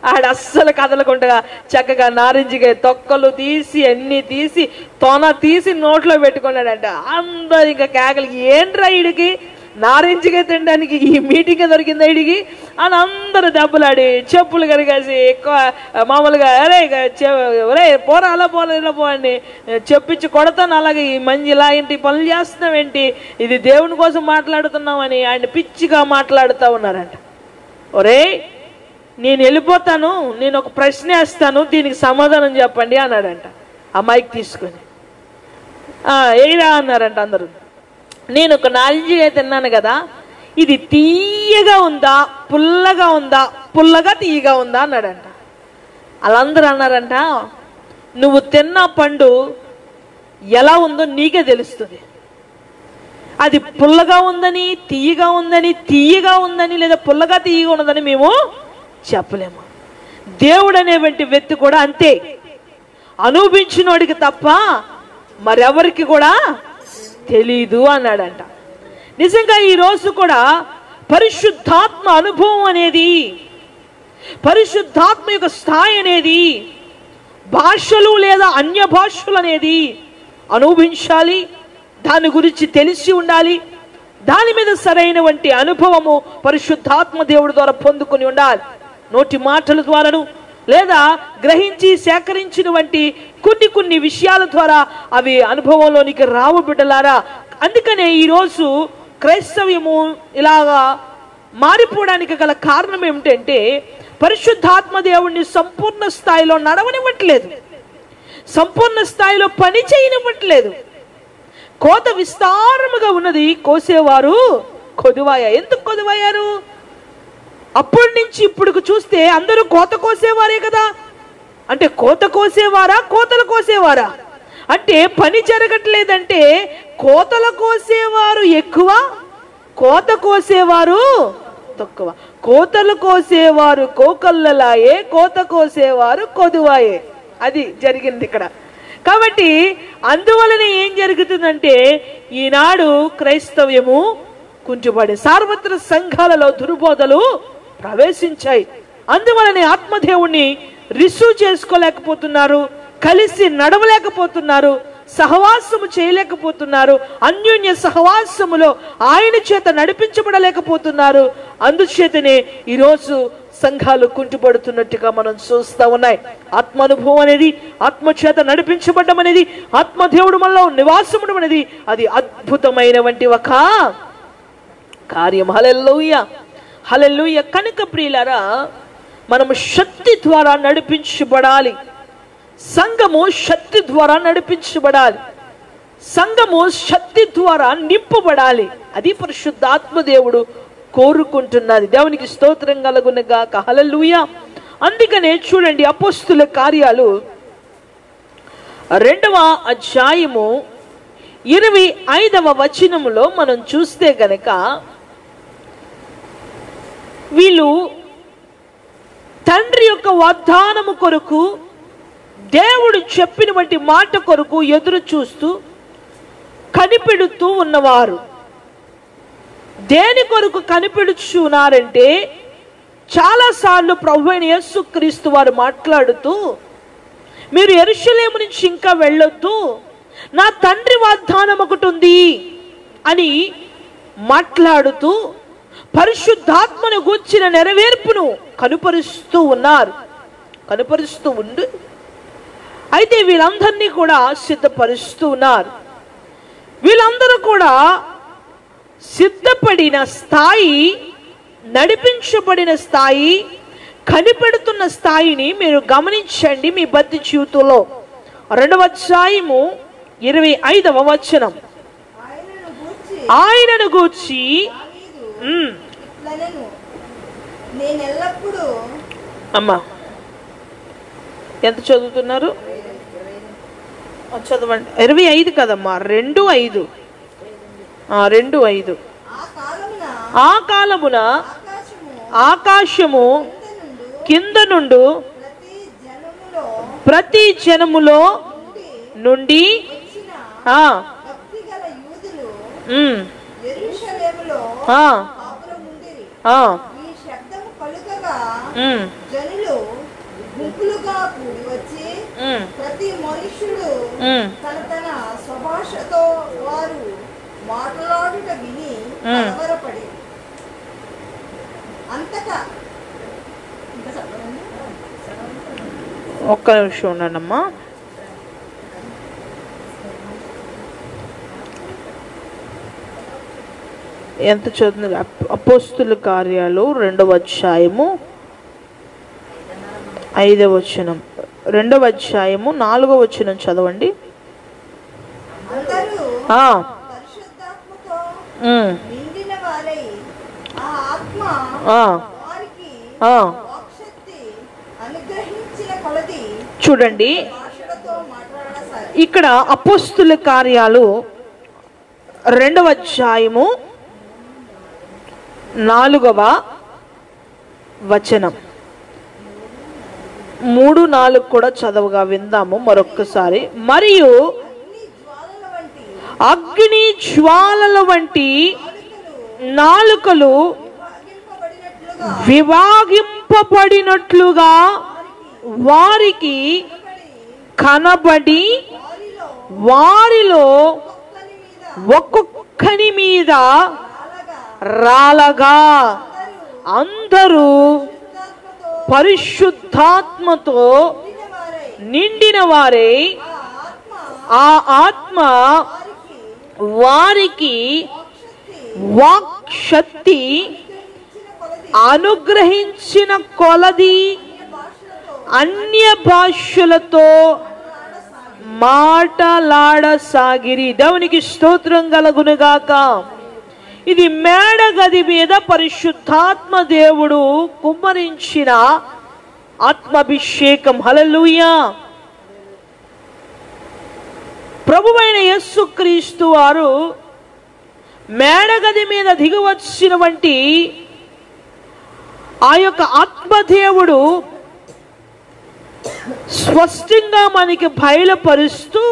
ఆడ అస్సలు కదలకుండా చక్కగా నారింజగా తొక్కలు తీసి అన్ని తీసి తీసి నోట్లో పెట్టుకున్నాడంట. అందరు ఇంకా కేకలకి ఏంట్రా ఈడికి నారింజగా తినడానికి ఈ మీటింగ్ దొరికిందా ఈడికి అని అందరూ దెబ్బలాడి చెప్పులు కరిగేసి ఎక్కువ మామూలుగా ఒరే పోరా అలా ఇలా పోండి చెప్పించి కొడతాను. అలాగే ఈ మంచి ఇలా ఏంటి పనులు చేస్తున్నావేంటి, ఇది దేవుని కోసం మాట్లాడుతున్నామని ఆయన పిచ్చిగా మాట్లాడుతూ ఉన్నారంట. ఒరే నేను వెళ్ళిపోతాను, నేను ఒక ప్రశ్న వేస్తాను, దీనికి సమాధానం చెప్పండి అన్నాడంట ఆ మైక్ తీసుకొని. ఏరా అన్నారంట అందరూ. నేను ఒక నారింజ తిన్నాను కదా, ఇది తీయగా ఉందా పుల్లగా ఉందా, పుల్లగా తీయగా ఉందా అన్నాడంట. వాళ్ళందరూ అన్నారంట, నువ్వు తిన్న పండు ఎలా ఉందో నీకే తెలుస్తుంది. అది పుల్లగా ఉందని తీయగా ఉందని లేదా పుల్లగా తీయగా ఉన్నదని మేము చెప్పలేము. దేవుడు అనేటువంటి వ్యక్తి కూడా అంతే, అనుభవించినోడికి తప్ప మరెవరికి కూడా తెలీదు అన్నాడంట. నిజంగా ఈరోజు కూడా పరిశుద్ధాత్మ అనుభవం అనేది, పరిశుద్ధాత్మ యొక్క స్థాయి అనేది, భాషలు లేదా అన్య భాషలు అనేది అనుభవించాలి, దాని గురించి తెలిసి ఉండాలి, దాని మీద సరైనటువంటి అనుభవము పరిశుద్ధాత్మ దేవుడి ద్వారా పొందుకొని ఉండాలి. నోటి మాటల ద్వారాను లేదా గ్రహించి సేకరించినటువంటి కొన్ని విషయాల ద్వారా అవి అనుభవంలోనికి రావు బిడ్డలారా. అందుకనే ఈరోజు క్రైస్తవ్యము ఇలాగా మారిపోవడానికి గల కారణం ఏమిటంటే పరిశుద్ధాత్మ దేవుణ్ణి సంపూర్ణ స్థాయిలో నడవనివ్వట్లేదు, సంపూర్ణ స్థాయిలో పని చేయనివ్వట్లేదు. కోత విస్తారముగా ఉన్నది, కోసేవారు కొదువాయ. ఎందుకు కొదువయ్యారు? అప్పటి నుంచి ఇప్పుడు చూస్తే అందరూ కోత కోసేవారే కదా. అంటే కోత కోసేవారా, కోతలు కోసేవారా? అంటే పని జరగట్లేదంటే కోతలు కోసేవారు ఎక్కువ, కోత కోసేవారు తక్కువ. కోతలు కోసేవారు కోకల్లలాయే, కోత కోసేవారు కొదువాయే. అది జరిగింది ఇక్కడ. కాబట్టి అందువలన ఏం జరుగుతుందంటే ఈనాడు క్రైస్తవ్యము కుంటుపడి సార్వత్రిక సంఘాలలో దుర్బోధలు ప్రవేశించాయి. అందువలనే ఆత్మదేవుణ్ణి రిసీవ్ చేసుకోలేకపోతున్నారు, కలిసి నడవలేకపోతున్నారు, సహవాసము చేయలేకపోతున్నారు, అన్యోన్య సహవాసములో ఆయన చేత నడిపించబడలేకపోతున్నారు. అందుచేతనే ఈరోజు సంఘాలు కుంటుపడుతున్నట్టుగా మనం చూస్తూ ఉన్నాయి. ఆత్మానుభవం అనేది, ఆత్మచేత నడిపించబడ్డం అనేది, ఆత్మదేవుడు మనలో నివాసముడు అనేది అది అద్భుతమైనటువంటి ఒక కార్యం. హల్లెలూయా, హల్లెలూయా. కనుక ప్రియులారా, మనము శక్తి ద్వారా నడిపించబడాలి. సంఘము శక్తి ద్వారా నడిపించబడాలి, సంఘము శక్తి ద్వారా నింపబడాలి. అది పరిశుద్ధాత్మ దేవుడు కోరుకుంటున్నది. దేవునికి స్తోత్రం కలుగును గాక. హల్లెలూయా. అందుకనే చూడండి, అపోస్తుల కార్యాలు 2వ అధ్యాయము 25వ వచనములో మనం చూస్తే గనక వీళ్ళు తండ్రి యొక్క వాగ్దానము కొరకు, దేవుడు చెప్పినటువంటి మాట కొరకు ఎదురు చూస్తూ కనిపెడుతూ ఉన్నవారు. దేని కొరకు కనిపెడుచున్నారంటే చాలాసార్లు ప్రభువైన యేసుక్రీస్తు వారు మాట్లాడుతూ, మీరు యెరూషలేము నుంచి ఇంకా వెళ్ళొద్దు, నా తండ్రి వాగ్దానం ఒకటి ఉంది అని మాట్లాడుతూ పరిశుద్ధాత్మను గూర్చిన నెరవేర్పును కనుపరుస్తూ ఉన్నారు. కనుపరుస్తూ ఉండు అయితే వీళ్ళందరినీ కూడా సిద్ధపరుస్తూ ఉన్నారు. వీళ్ళందరూ కూడా సిద్ధపడిన స్థాయి, నడిపించబడిన స్థాయి, కనిపెడుతున్న స్థాయిని మీరు గమనించండి మీ భక్తి జీవితంలో. 2వ అధ్యాయము 25వ వచనం, ఆయనను గూర్చి అమ్మా ఎంత చదువుతున్నారు? చదవండి. 25 కదమ్మా, 2:5. 2:5. ఆ కాలమున ఆకాశము కింద నుండు ప్రతి జనములో నుండి ప్రతి మనుష్యుడు తన తన స్వభాషతో వారు మాట్లాడుట విని కలవరపడి అంతటా. ఒక్క నిమిషం ఉన్నానమ్మా. ఎంత చదువుతుంది? అపోస్తుల కార్యాలు 2వ అధ్యాయము 5వ వచనం, 2వ అధ్యాయము 4వ వచనం చదవండి. చూడండి, ఇక్కడ అపోస్తుల కార్యాలు 2వ అధ్యాయము 4వ వచనం. 3, 4 కూడా చదవగా విందాము మరొక్కసారి. మరియు అగ్ని జ్వాలల వంటి నాలుకలు విభాగింపబడినట్లుగా వారికి కనబడి వారిలో ఒక్కొక్కని మీద రాలగా అందరూ పరిశుద్ధాత్మతో నిండిన వారే ఆ ఆత్మ వారికి వాక్ శక్తి అనుగ్రహించిన కొలది అన్య భాషలతో మాటలాడసాగిరి. దేవునికి స్తోత్రం కలుగునుగాక. ఇది మేడ గది మీద పరిశుద్ధాత్మ దేవుడు కుమ్మరించిన ఆత్మాభిషేకం. హల్లెలూయా. ప్రభువైన యేసుక్రీస్తు వారు మేడగది మీద దిగివచ్చిన వంటి ఆ యొక్క ఆత్మదేవుడు స్పష్టంగా మనకి బయలుపరుస్తూ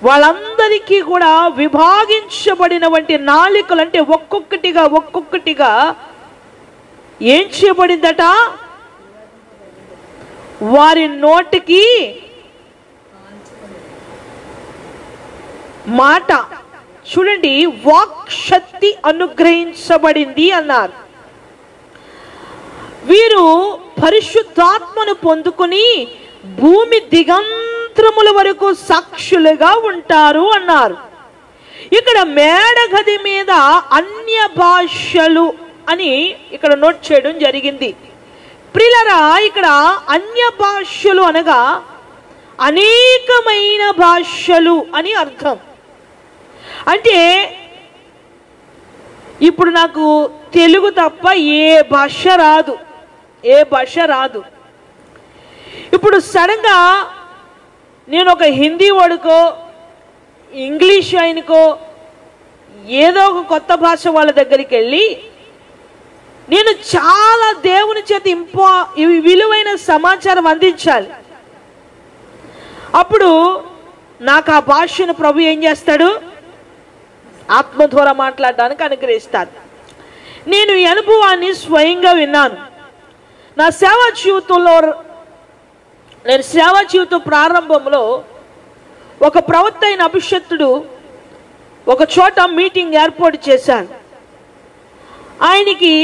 వాళ్ళందరికీ కూడా విభాగించబడిన వంటి నాలుకలు, అంటే ఒక్కొక్కటిగా ఏం చేయబడిందట? వారి నోటికి మాట, చూడండి, వాక్ శక్తి అనుగ్రహించబడింది అన్నారు. వీరు పరిశుద్ధాత్మను పొందుకుని భూమి దిగంతరముల వరకు సాక్షులుగా ఉంటారు అన్నారు. ఇక్కడ మేడగది మీద అన్య భాషలు అని ఇక్కడ నోట్ చేయడం జరిగింది. ప్రియులారా, ఇక్కడ అన్య భాషలు అనగా అనేకమైన భాషలు అని అర్థం. అంటే ఇప్పుడు నాకు తెలుగు తప్ప ఏ భాష రాదు. ఇప్పుడు సడన్గా నేను ఒక హిందీ వాడుకో, ఇంగ్లీష్ ఆయనకో, ఏదో ఒక కొత్త భాష వాళ్ళ దగ్గరికి వెళ్ళి నేను చాలా దేవుని చేత విలువైన సమాచారం అందించాలి. అప్పుడు నాకు ఆ భాషను ప్రభు ఏం చేస్తాడు? ఆత్మ ద్వారా మాట్లాడడానికి అనుగ్రహిస్తాడు. నేను ఈ అనుభవాన్ని స్వయంగా విన్నాను. నా సేవా జీవితం ప్రారంభంలో ఒక ప్రవక్త అయిన అభిషక్తుడు ఒక చోట మీటింగ్ ఏర్పాటు చేశాను. ఆయనకి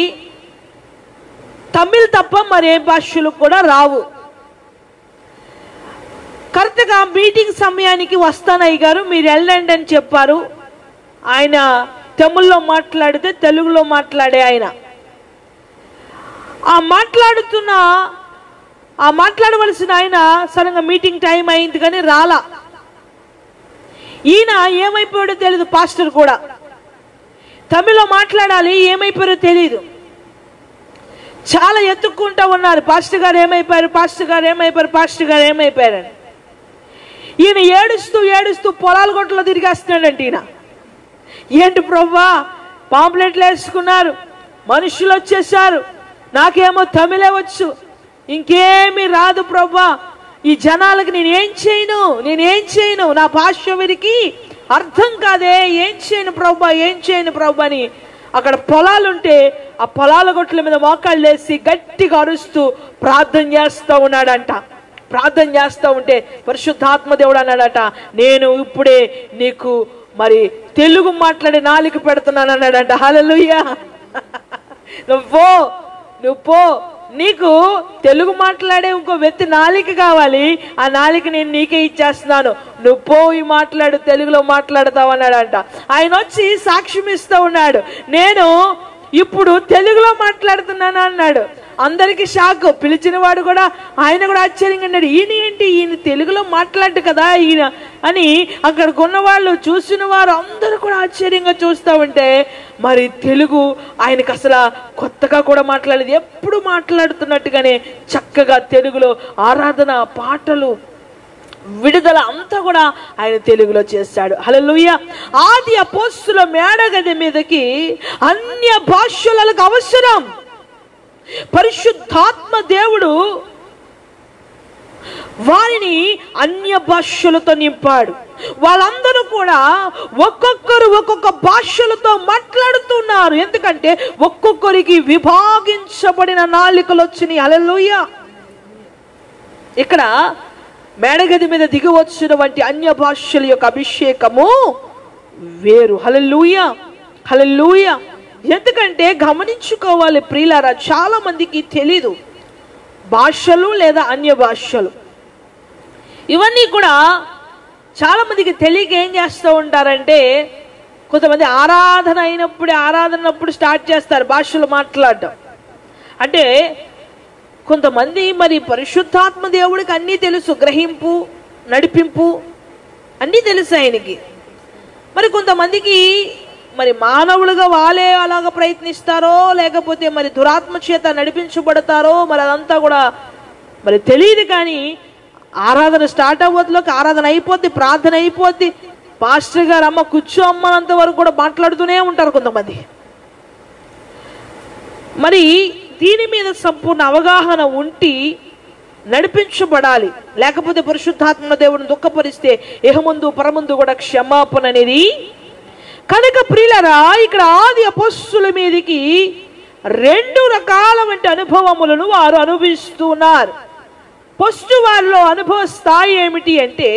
తమిళ్ తప్ప మరే భాషలు కూడా రావు. కరెక్ట్గా మీటింగ్ సమయానికి వస్తానయ్య గారు మీరు వెళ్ళండి అని చెప్పారు. ఆయన తమిళ్లో మాట్లాడితే తెలుగులో మాట్లాడే ఆయన మాట్లాడవలసిన ఆయన సడన్గా మీటింగ్ టైం అయింది కానీ రాలా. ఈయన ఏమైపోయాడో తెలియదు. పాస్టర్ కూడా తమిళ్లో మాట్లాడాలి, ఏమైపోయారో తెలియదు. చాలా ఎత్తుక్కుంటా ఉన్నారు, పాస్టర్ గారు ఏమైపోయారని. ఈయన ఏడుస్తూ పొలాల గొట్టలో తిరిగేస్తున్నాడంటే ఈయన. ఏంటి ప్రభువా, పాంప్లెట్లు వేసుకున్నారు, మనుషులు వచ్చేసారు, నాకేమో తమిళే వచ్చు, ఇంకేమీ రాదు ప్రభువా, ఈ జనాలకు నేనేం చేయను, నా భాష వీరికి అర్థం కాదే, ఏం చేయను ప్రభు అని అక్కడ పొలాలుంటే ఆ పొలాల గొట్ల మీద మోకాళ్ళు వేసి గట్టిగా అరుస్తూ ప్రార్థన చేస్తూ ఉన్నాడంట. ప్రార్థన చేస్తూ ఉంటే పరిశుద్ధాత్మ దేవుడు అన్నాడట, నేను ఇప్పుడే నీకు మరి తెలుగు మాట్లాడే నాలుక పెడుతున్నాను అన్నాడంట. హల్లెలూయా. నువ్వు పో, నీకు తెలుగు మాట్లాడే ఇంకో వ్యక్తి నాలిక కావాలి, ఆ నాలిక నేను నీకే ఇచ్చేస్తున్నాను, నువ్వు పోయి మాట్లాడు, తెలుగులో మాట్లాడతావు అన్నాడంట. ఆయన వచ్చి సాక్ష్యం ఇస్తూ ఉన్నాడు, నేను ఇప్పుడు తెలుగులో మాట్లాడుతున్నాను అన్నాడు. అందరికి షాక్. పిలిచిన వాడు కూడా, ఆయన కూడా ఆశ్చర్యంగా అన్నాడు, ఈయన తెలుగులో మాట్లాడు కదా ఈయన అని అక్కడికి ఉన్న వాళ్ళు, చూసిన వారు అందరూ కూడా ఆశ్చర్యంగా చూస్తూ ఉంటే మరి తెలుగు ఆయనకు అసలు కొత్తగా కూడా మాట్లాడలేదు, ఎప్పుడు మాట్లాడుతున్నట్టుగానే చక్కగా తెలుగులో ఆరాధన, పాటలు, విడుదల అంతా కూడా ఆయన తెలుగులో చేశాడు. హల్లెలూయా. ఆది అపోస్తుల మేడగది మీదకి అన్య భాషలకు అవసరం. పరిశుద్ధాత్మ దేవుడు వారిని అన్య భాషలతో నింపాడు. వాళ్ళందరూ కూడా ఒక్కొక్కరు ఒక్కొక్క భాషలతో మాట్లాడుతున్నారు. ఎందుకంటే ఒక్కొక్కరికి విభాగించబడిన నాలుకలు వచ్చినాయి. హల్లెలూయా. ఇక్కడ మేడగది మీద దిగి వచ్చినటువంటి అన్య భాషల యొక్క అభిషేకము వేరు. హల్లెలూయా, హల్లెలూయా. ఎందుకంటే గమనించుకోవాలి ప్రియులారా, చాలా మందికి తెలీదు భాషలు లేదా అన్య భాషలు ఇవన్నీ కూడా. చాలా మందికి తెలియక ఏం చేస్తూ ఉంటారంటే, కొంతమంది ఆరాధనప్పుడు స్టార్ట్ చేస్తారు భాషలు మాట్లాడటం. అంటే కొంతమంది మరి పరిశుద్ధాత్మ దేవుడికి అన్నీ తెలుసు, గ్రహింపు, నడిపింపు అన్నీ తెలుసు ఆయనకి. మరి కొంతమందికి మరి మానవులుగా వాళ్ళే అలాగ ప్రయత్నిస్తారో, లేకపోతే మరి దురాత్మ చేత నడిపించబడతారో, మరి అదంతా కూడా మరి తెలియదు. కానీ ఆరాధన స్టార్ట్ అవ్వద్దులోకి ఆరాధన అయిపోద్ది, ప్రార్థన అయిపోద్ది, పాస్టర్ గారు అమ్మ కూర్చో అమ్మనంత వరకు కూడా మాట్లాడుతూనే ఉంటారు కొంతమంది. మరి దీని మీద సంపూర్ణ అవగాహన ఉండి నడిపించబడాలి. లేకపోతే పరిశుద్ధాత్మ దేవుడిని దుఃఖపరిస్తే ఇహముందు పరముందు కూడా క్షమాపణ అనేది. కనుక ప్రియులారా, ఇక్కడ ఆది అపొస్తలుల మీదకి 2 రకాలైన అనుభవములను వారు అనుభవిస్తున్నారు. ఫస్ట్ వారిలో అనుభవ స్థాయి ఏమిటి అంటే,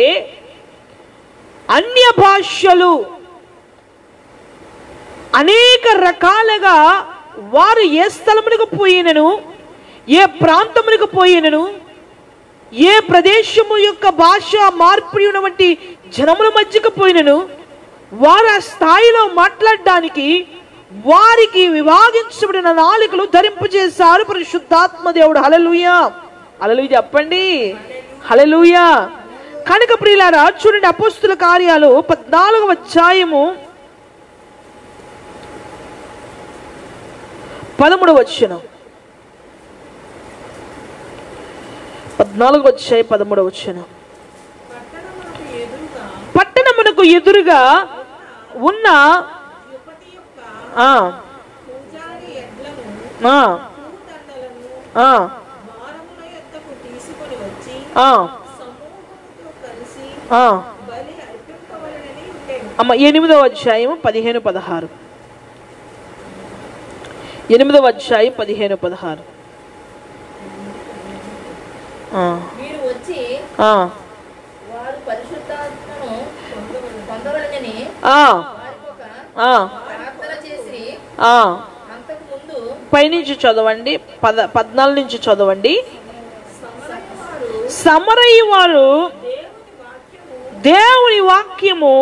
అన్య భాషలు అనేక రకాలుగా వారు ఏ స్థలమునకు పోయినను, ఏ ప్రాంతమునకు పోయినను, ఏ ప్రదేశము యొక్క భాష మార్పిడి ఉన్నటువంటి జనముల మధ్యకు పోయినను, వారు ఆ స్థాయిలో మాట్లాడడానికి వారికి విభాగించబడిన నాలుకలు ధరింపజేశారు పరిశుద్ధాత్మ దేవుడు. హల్లెలూయా, హల్లెలూయా చెప్పండి, హల్లెలూయా. కనుక ప్రియులారా చూడండి, అపోస్తుల కార్యాలు 14వ అధ్యాయము 13వ వచనం. 14వ అధ్యాయం 13వ వచనం. పట్టణమునకు ఎదురుగా ఉన్న అమ్మ 8వ అధ్యాయం 15-16. 8వ అధ్యాయం 15-16. మీరు వచ్చి వారు పరిశుద్ధాత్మను పొందవలెనని ప్రార్థన చేసి అంతకు ముందు పైనుంచి చదవండి, 14 నుంచి చదవండి. సమరయ వారు దేవుని వాక్యము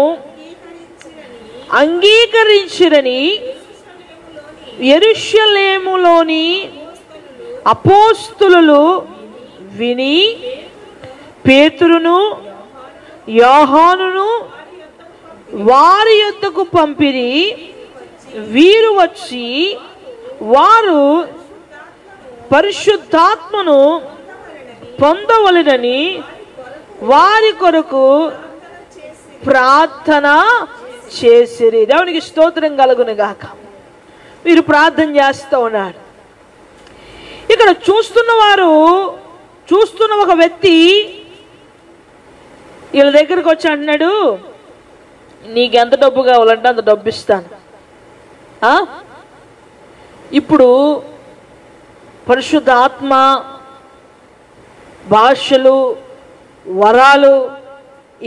అంగీకరించిరని యెరూషలేములోని అపోస్తలులు విని పేతురును యోహానును వారి యొద్దకు పంపిరి. వీరు వచ్చి వారు పరిశుద్ధాత్మను పొందవలెనని వారి కొరకు ప్రార్థన చేసిరి. దేవునికి స్తోత్రం కలుగును గాక. వీరు ప్రార్థన చేస్తూ ఉన్నారు. ఇక్కడ చూస్తున్న ఒక వ్యక్తి వీళ్ళ దగ్గరికి వచ్చి అంటున్నాడు, నీకెంత డబ్బు కావాలంటే అంత డబ్బు ఇస్తాను. ఇప్పుడు పరిశుద్ధ ఆత్మ, భాషలు, వరాలు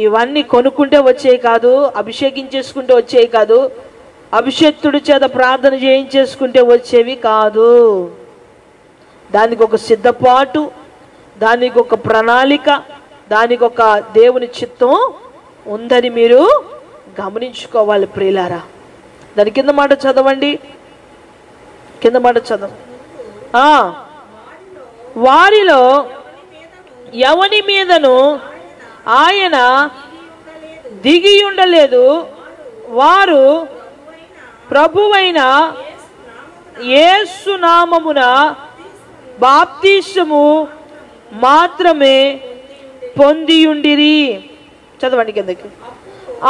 ఇవన్నీ కొనుక్కుంటే వచ్చేవి కాదు, అభిషేకించేసుకుంటే వచ్చేవి కాదు, అభిషేక్తుడి చేత ప్రార్థన చేయించేసుకుంటే వచ్చేవి కాదు. దానికి ఒక సిద్ధపాటు, దానికి ఒక ప్రణాళిక, దానికి ఒక దేవుని చిత్తం ఉందని మీరు గమనించుకోవాలి ప్రియులారా. దాని కింద మాట చదవండి, కింద మాట చదవ. వారిలో ఎవని మీదను ఆయన దిగి ఉండలేదు, వారు ప్రభువైన యేసు నామమున బాప్తిసము మాత్రమే పొందియుండిరి. చదవండి కిందకి.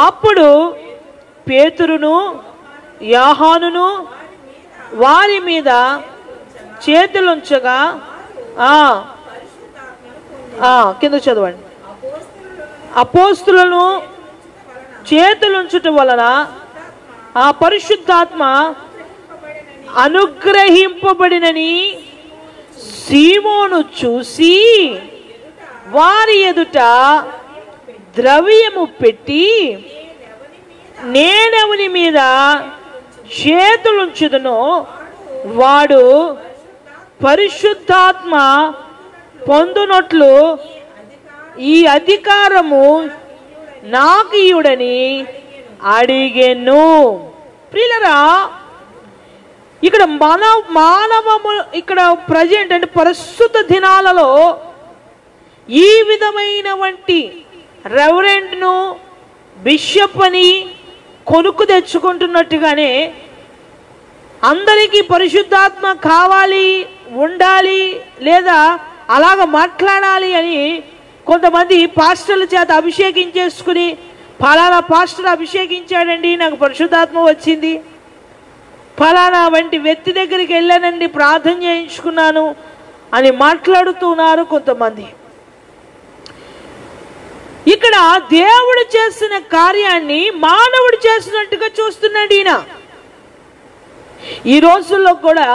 అప్పుడు పేతురును యోహానును వారి మీద చేతులుంచగా కింద చదవండి. అపోస్తులను చేతులుంచుట వలన ఆ పరిశుద్ధాత్మ అనుగ్రహింపబడినని సీమోను చూసి వారి ఎదుట ద్రవ్యము పెట్టి, నేనెవని మీద చేతులుంచుదునో వాడు పరిశుద్ధాత్మ పొందునట్లు ఈ అధికారము నాకు ఇయుడని అడిగెను. ప్రియులరా, ఇక్కడ మానవము ఇక్కడ ప్రజెంట్ అంటే ప్రస్తుత దినాలలో ఈ విధమైనటువంటి రెవరెండ్ను బిషప్ అని కొనుక్కు తెచ్చుకుంటున్నట్టుగానే అందరికీ పరిశుద్ధాత్మ కావాలి, ఉండాలి, లేదా అలాగ మాట్లాడాలి అని కొంతమంది పాస్టర్ల చేత అభిషేకించేసుకుని, ఫలానా పాస్టర్ అభిషేకించాడండి, నాకు పరిశుద్ధాత్మ వచ్చింది, ఫలానా వంటి వ్యక్తి దగ్గరికి వెళ్ళానండి, ప్రార్థన చేయించుకున్నాను అని మాట్లాడుతున్నారు కొంతమంది. ఇక్కడ దేవుడు చేసిన కార్యాన్ని మానవుడు చేసినట్టుగా చూస్తున్నాడు ఈయన. ఈ రోజుల్లో కూడా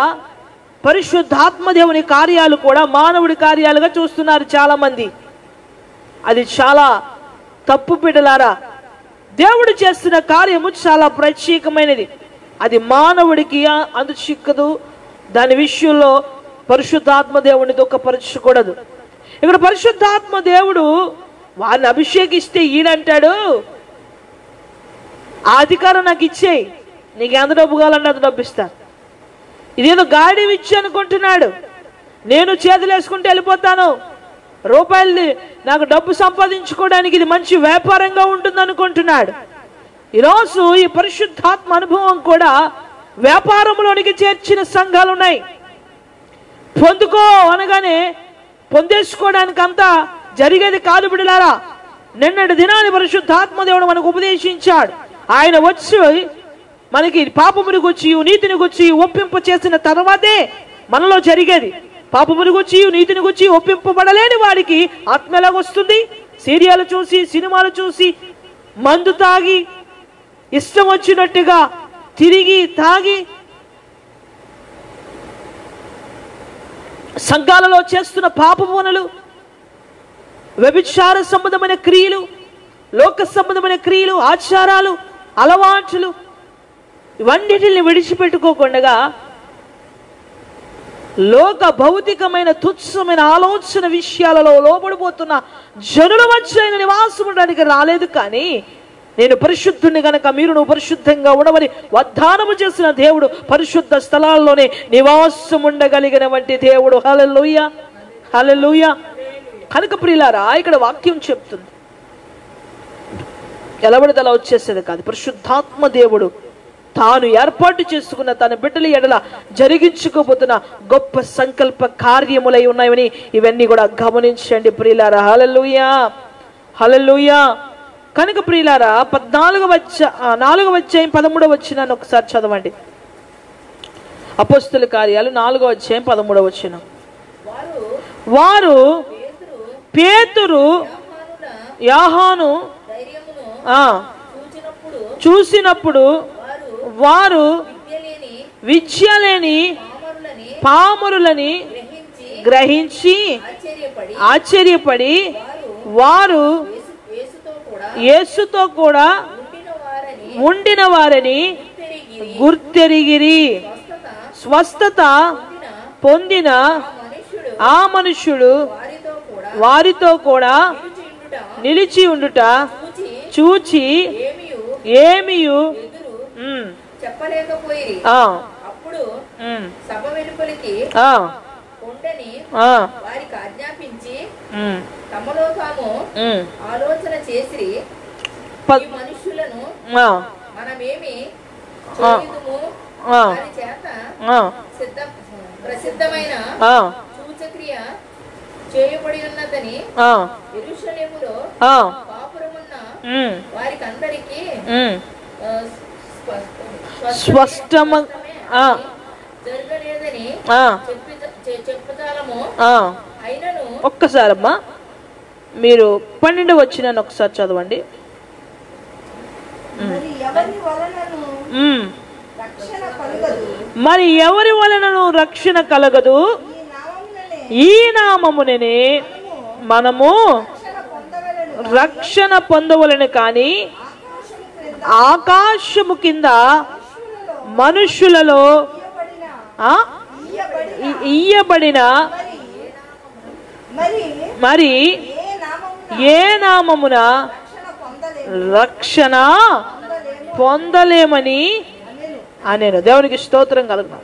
పరిశుద్ధాత్మ దేవుని కార్యాలు కూడా మానవుడి కార్యాలుగా చూస్తున్నారు చాలా మంది. అది చాలా తప్పు బిడ్డలారా. దేవుడు చేస్తున్న కార్యము చాలా ప్రత్యేకమైనది. అది మానవుడికి అందుచిక్కదు. దాని విషయంలో పరిశుద్ధాత్మ దేవుని దుఃఖపరచకూడదు. ఇక్కడ పరిశుద్ధాత్మ దేవుడు వారిని అభిషేకిస్తే ఈయనంటాడు, ఆ అధికారం నాకు ఇచ్చేయి, నీకు ఎంత డబ్బు కావాలంటే అంత డబ్బు ఇస్తాను. ఇదేదో గాడి ఇచ్చి అనుకుంటున్నాడు, నేను చేతులు వేసుకుంటే వెళ్ళిపోతాను, రూపాయలు నాకు డబ్బు సంపాదించుకోవడానికి ఇది మంచి వ్యాపారంగా ఉంటుంది అనుకుంటున్నాడు. ఈరోజు ఈ పరిశుద్ధాత్మ అనుభవం కూడా వ్యాపారంలోనికి చేర్చిన సంఘాలు ఉన్నాయి. పొందుకో అనగానే పొందేసుకోవడానికి అంతా జరిగేది కాదు బిడ్డలారా. నిన్నటి దినాన్ని పరిశుద్ధాత్మ దేవుడు మనకు ఉపదేశించాడు. ఆయన వచ్చి మనకి పాపముని గురించి నీతిని గురించి ఒప్పింప చేసిన తర్వాతే మనలో జరిగేది. పాపముని గురించి నీతిని గురించి ఒప్పింపబడలేని వాడికి ఆత్మ ఎలాగొస్తుంది? సీరియల్ చూసి, సినిమాలు చూసి, మందు తాగి, ఇష్టం వచ్చినట్టుగా తిరిగి తాగి, సంఘాలలో చేస్తున్న పాపమునులు, వ్యభిచార సంబంధమైన క్రియలు, లోక సంబంధమైన క్రియలు, ఆచారాలు, అలవాట్లు, ఇవన్నిటిని విడిచిపెట్టుకోకుండా లోక భౌతికమైన తుచ్చమైన ఆలోచన విషయాలలో లోబడిపోతున్న జనుల మధ్య ఆయన నివాసం ఉండడానికి రాలేదు. కానీ నేను పరిశుద్ధుని గనక మీరు పరిశుద్ధంగా ఉండమని వాగ్దానము చేసిన దేవుడు పరిశుద్ధ స్థలాల్లోనే నివాసం ఉండగలిగిన వంటి దేవుడు. హల్లెలూయా, హల్లెలూయా. కనుక ప్రియులారా, ఇక్కడ వాక్యం చెప్తుంది, ఎలబడితే అలా వచ్చేసేది కాదు. పరిశుద్ధాత్మ దేవుడు తాను ఏర్పాటు చేసుకున్న తన బిడ్డల ఎడల జరిగించుకోబోతున్న గొప్ప సంకల్ప కార్యములై ఉన్నాయని ఇవన్నీ కూడా గమనించండి ప్రియులారా. హల్లెలూయా, హల్లెలూయా. కనుక ప్రియులారా, 4వ అధ్యాయం 13వ వచనాన్ని ఒకసారి చదవండి. అపోస్తుల కార్యాలు 4వ అధ్యాయం 13వ వచనం. వారు పేతురు, యోహాను చూసినప్పుడు వారు విద్యలేని పామరులని గ్రహించి ఆశ్చర్యపడి వారు యేసుతో కూడా ఉండిన వారని గుర్తెరిగిరి. స్వస్థత పొందిన ఆ మనుష్యుడు వారితో కూడా నిలిచి ఉండుట చూచి ఏమియు చెప్పలేకపోయి అప్పుడు సభ వెలుపలికి ఉండని వారికి ఆజ్ఞాపించి తమలో తాము ఆలోచన చేసి మనుషులను మనమేమి చేయుదుము, వారి చేత ప్రసిద్ధమైన సూచక్రియ చేయబడి ఉన్నదని యెరూషలేములో కాపురమున్న వారికి అందరికీ జరగలేదని చెప్పుతాలము. ఒక్కసారమ్మా, మీరు 12వ వచనాన్ని ఒకసారి చదవండి. మరి ఎవరి వలనను రక్షణ కలుగదు, మరి ఎవరి వలనను రక్షణ కలగదు, ఈ నామముననే ఈ నామముననే మనము రక్షణ పొందవలెను. కానీ ఆకాశము కింద మనుషులలో ఇయ్యబడిన మరి ఏ నామమున రక్షణ పొందలేమని అనేను. దేవునికి స్తోత్రం కలుగును.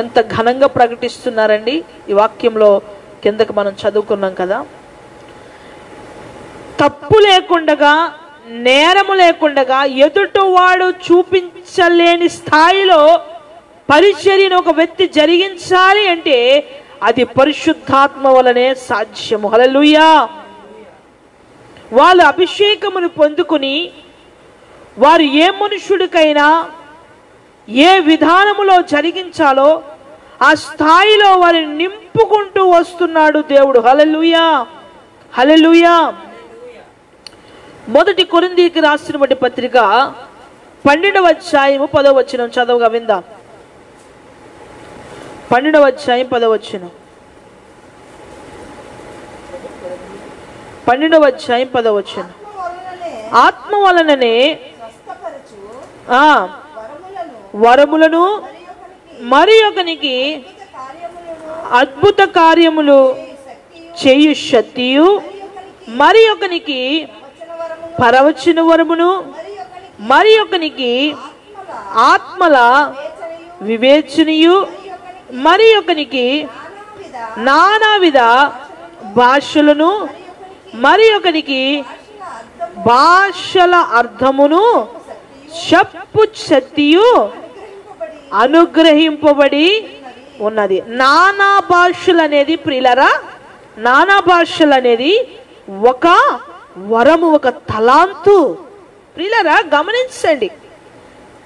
ఎంత ఘనంగా ప్రకటిస్తున్నారండి ఈ వాక్యంలో. కిందకి మనం చదువుకున్నాం కదా, తప్పు లేకుండగా నేరము లేకుండగా ఎదుటివాడు చూపించలేని స్థాయిలో పరిచర్యను ఒక వ్యక్తి జరిగించాలి అంటే అది పరిశుద్ధాత్మ వలనే సాధ్యము. హల్లెలూయా. వాళ్ళు అభిషేకమును పొందుకుని వారు ఏ మనుషుడికైనా ఏ విధానములో జరిగించాలో ఆ స్థాయిలో వారిని నింపుకుంటూ వస్తున్నాడు దేవుడు. హల్లెలూయా, హల్లెలూయా. మొదటి కొరింథీయులకు రాసినటువంటి పత్రిక 12వ అధ్యాయము 10వ వచనం చదవగా విందాం. 12వ అధ్యాయం 10వ వచనం. 12వ అధ్యాయం 10వ వచనం. ఆత్మ వలననే వరములను మరి ఒకనికి అద్భుత కార్యములు చేయు శక్తియు, మరి ఒకనికి పరవచన వరమును, మరి ఒకనికి ఆత్మల వివేచనయు, మరి ఒకనికి నానావిధ భాషలను, మరి ఒకనికి భాషల అర్థమును చెప్పు శక్తియు అనుగ్రహింపబడి ఉన్నది. నానా భాషలు అనేది ప్రియులరా, నానా భాషలు అనేది ఒక వరము, ఒక తలాంతు. ప్రియులరా గమనించండి,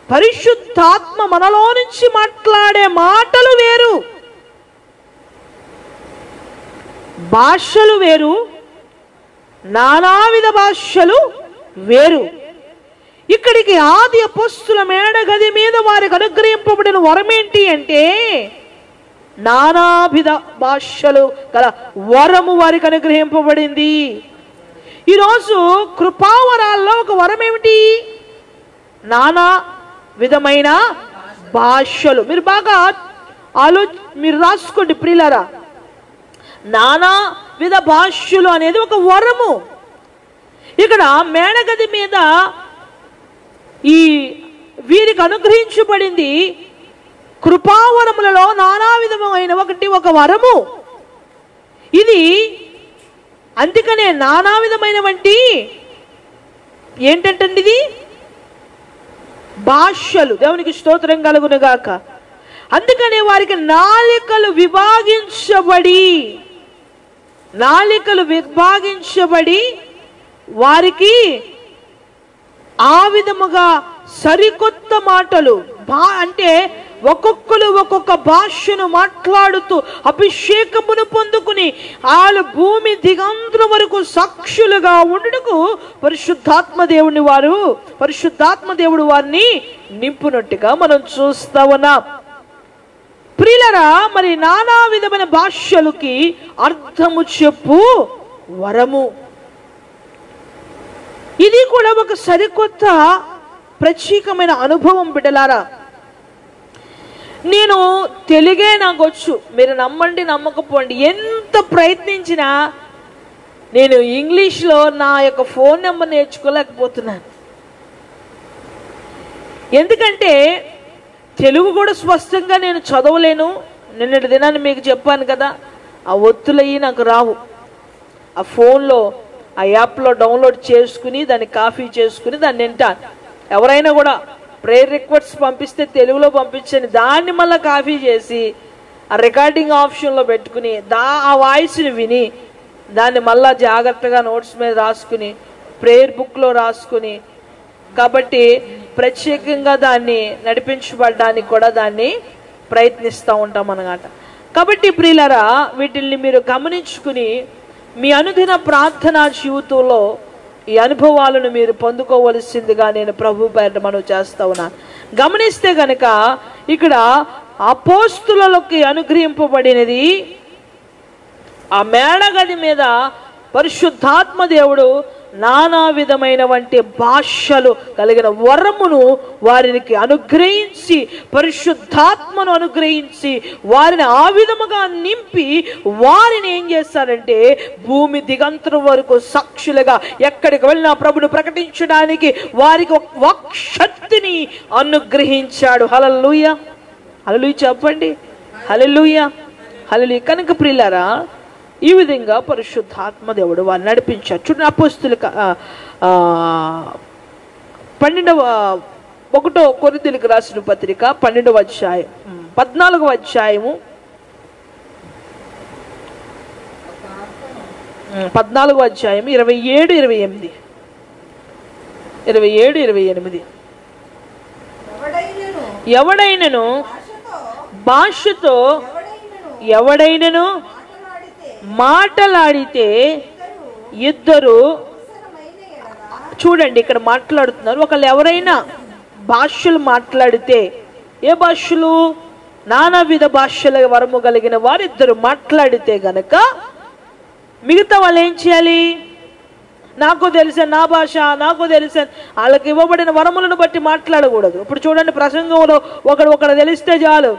పరిశుద్ధాత్మ మనలో నుంచి మాట్లాడే మాటలు వేరు, భాషలు వేరు, నానావిధ భాషలు వేరు. ఇక్కడికి ఆది అపోస్తుల మేడగది మీద వారికి అనుగ్రహింపబడిన వరం ఏంటి అంటే నానావిధ భాషలు గల వరము వారికి అనుగ్రహింపబడింది. ఈరోజు కృపావరాల్లో ఒక వరం ఏమిటి? నానా విధమైన భాషలు. మీరు బాగా మీరు రాసుకోండి ప్రియులారా, నానా విధ భాషలు అనేది ఒక వరము. ఇక్కడ మేడగది మీద ఈ వీరికి అనుగ్రహించబడింది కృపావరములలో నానా విధమైన ఒక వరము ఇది. అందుకనే నానా విధమైన వంటి ఏంటంటే ఇది భాషలు. దేవునికి స్తోత్రం కలుగును గాక. అందుకనే వారికి నాలికలు విభాగించబడి వారికి ఆ విధముగా సరికొత్త మాటలు అంటే ఒక్కొక్కరు ఒక్కొక్క భాషను మాట్లాడుతూ అభిషేకమును పొందుకుని వాళ్ళు భూమి దిగంతరం వరకు సాక్షులుగా ఉండుటకు పరిశుద్ధాత్మ దేవుడు వారిని నింపునట్టుగా మనం చూస్తా ఉన్నాం. ప్రియులరా, మరి నానా విధమైన భాషలకి అర్థము చెప్పు వరము. ఇది కూడా ఒక సరికొత్త ప్రత్యేకమైన అనుభవం బిడ్డలారా. నేను తెలుగే నాకు వచ్చు, మీరు నమ్మండి నమ్మకపోండి, ఎంత ప్రయత్నించినా నేను ఇంగ్లీష్లో నా యొక్క ఫోన్ నెంబర్ నేర్చుకోలేకపోతున్నాను. ఎందుకంటే తెలుగు కూడా స్పష్టంగా నేను చదవలేను. నిన్నటి దినాన్ని మీకు చెప్పాను కదా, ఆ ఒత్తులయ్యి నాకు రావు. ఆ ఫోన్లో ఆ యాప్లో డౌన్లోడ్ చేసుకుని దాన్ని కాపీ చేసుకుని దాన్ని వింటాను. ఎవరైనా కూడా ప్రేయర్ రిక్వెస్ట్స్ పంపిస్తే తెలుగులో పంపించండి, దాన్ని మళ్ళీ కాపీ చేసి ఆ రికార్డింగ్ ఆప్షన్లో పెట్టుకుని ఆ వాయిస్ని విని దాన్ని మళ్ళీ జాగ్రత్తగా నోట్స్ మీద రాసుకుని ప్రేయర్ బుక్లో రాసుకుని, కాబట్టి ప్రత్యేకంగా దాన్ని నడిపించబడడానికి కూడా దాన్ని ప్రయత్నిస్తూ ఉంటాం అన్నమాట. కాబట్టి ప్రియులారా, వీటిల్ని మీరు గమనించుకుని మీ అనుదిన ప్రార్థనా జీవితంలో ఈ అనుభవాలను మీరు పొందుకోవలసిందిగా నేను ప్రభు పేరిట మనవి చేస్తా ఉన్నాను. గమనిస్తే గనక ఇక్కడ అపోస్తులకి అనుగ్రహింపబడినది ఆ మేడగది మీద పరిశుద్ధాత్మ దేవుడు నానా విధమైన వంటి భాషలు కలిగిన వరమును వారికి అనుగ్రహించి, పరిశుద్ధాత్మను అనుగ్రహించి వారిని ఆ విధముగా నింపి వారిని ఏం చేస్తారంటే భూమి దిగంతరం వరకు సాక్షులుగా ఎక్కడికి వెళ్ళినా ప్రభును ప్రకటించడానికి వారికి వాక్శక్తిని అనుగ్రహించాడు. హల్లెలూయా, హల్లెలూయా చెప్పండి, హల్లెలూయా, హల్లెలూయా. కనుక ప్రియులారా, ఈ విధంగా పరిశుద్ధాత్మ దేవుడు వారిని నడిపించారు. చూడండి, అపోస్తుల 1 కొరింథీయులకు రాసిన పత్రిక 12వ అధ్యాయం 14వ అధ్యాయము 14వ అధ్యాయం 27-28 27-28 ఎవడైనను భాషతో ఎవడైనను మాటలాడితే ఇద్దరు, చూడండి ఇక్కడ మాట్లాడుతున్నారు, ఒకళ్ళు ఎవరైనా భాషలు మాట్లాడితే, ఏ భాషలు? నానా విధ భాషల వరము కలిగిన వారిద్దరు మాట్లాడితే గనక మిగతా వాళ్ళు ఏం చేయాలి? నాకు తెలిసే నా భాష, నాకు తెలిసే, వాళ్ళకి ఇవ్వబడిన వరములను బట్టి మాట్లాడకూడదు. ఇప్పుడు చూడండి, ప్రసంగంలో ఒకడు తెలిస్తే చాలు,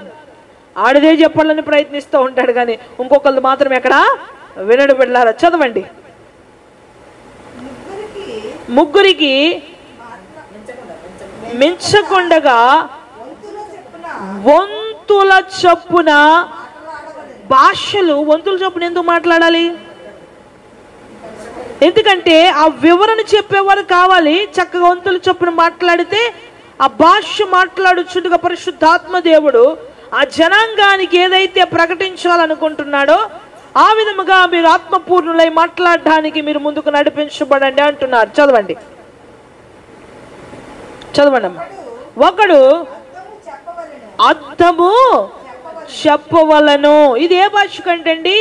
ఆడదే చెప్పాలని ప్రయత్నిస్తూ ఉంటాడు, కానీ ఇంకొకళ్ళు మాత్రం ఎక్కడ వినడు. బిడ్డలారా చదవండి. ముగ్గురికి మించకుండగా వంతుల చొప్పున భాషలు, వంతుల చొప్పున ఎందుకు మాట్లాడాలి? ఎందుకంటే ఆ వివరణ చెప్పేవారు కావాలి. చక్కగా వంతుల చొప్పున మాట్లాడితే ఆ భాష మాట్లాడుచుండగా పరిశుద్ధాత్మ దేవుడు ఆ జనాంగానికి ఏదైతే ప్రకటించాలనుకుంటున్నాడో ఆ విధముగా మీరు ఆత్మపూర్ణులై మాట్లాడడానికి మీరు ముందుకు నడిపించబడండి అంటున్నారు. చదవండి అమ్మా. ఒకడు అర్థము చెప్పవలను. ఇది ఏ భాష కంటండి?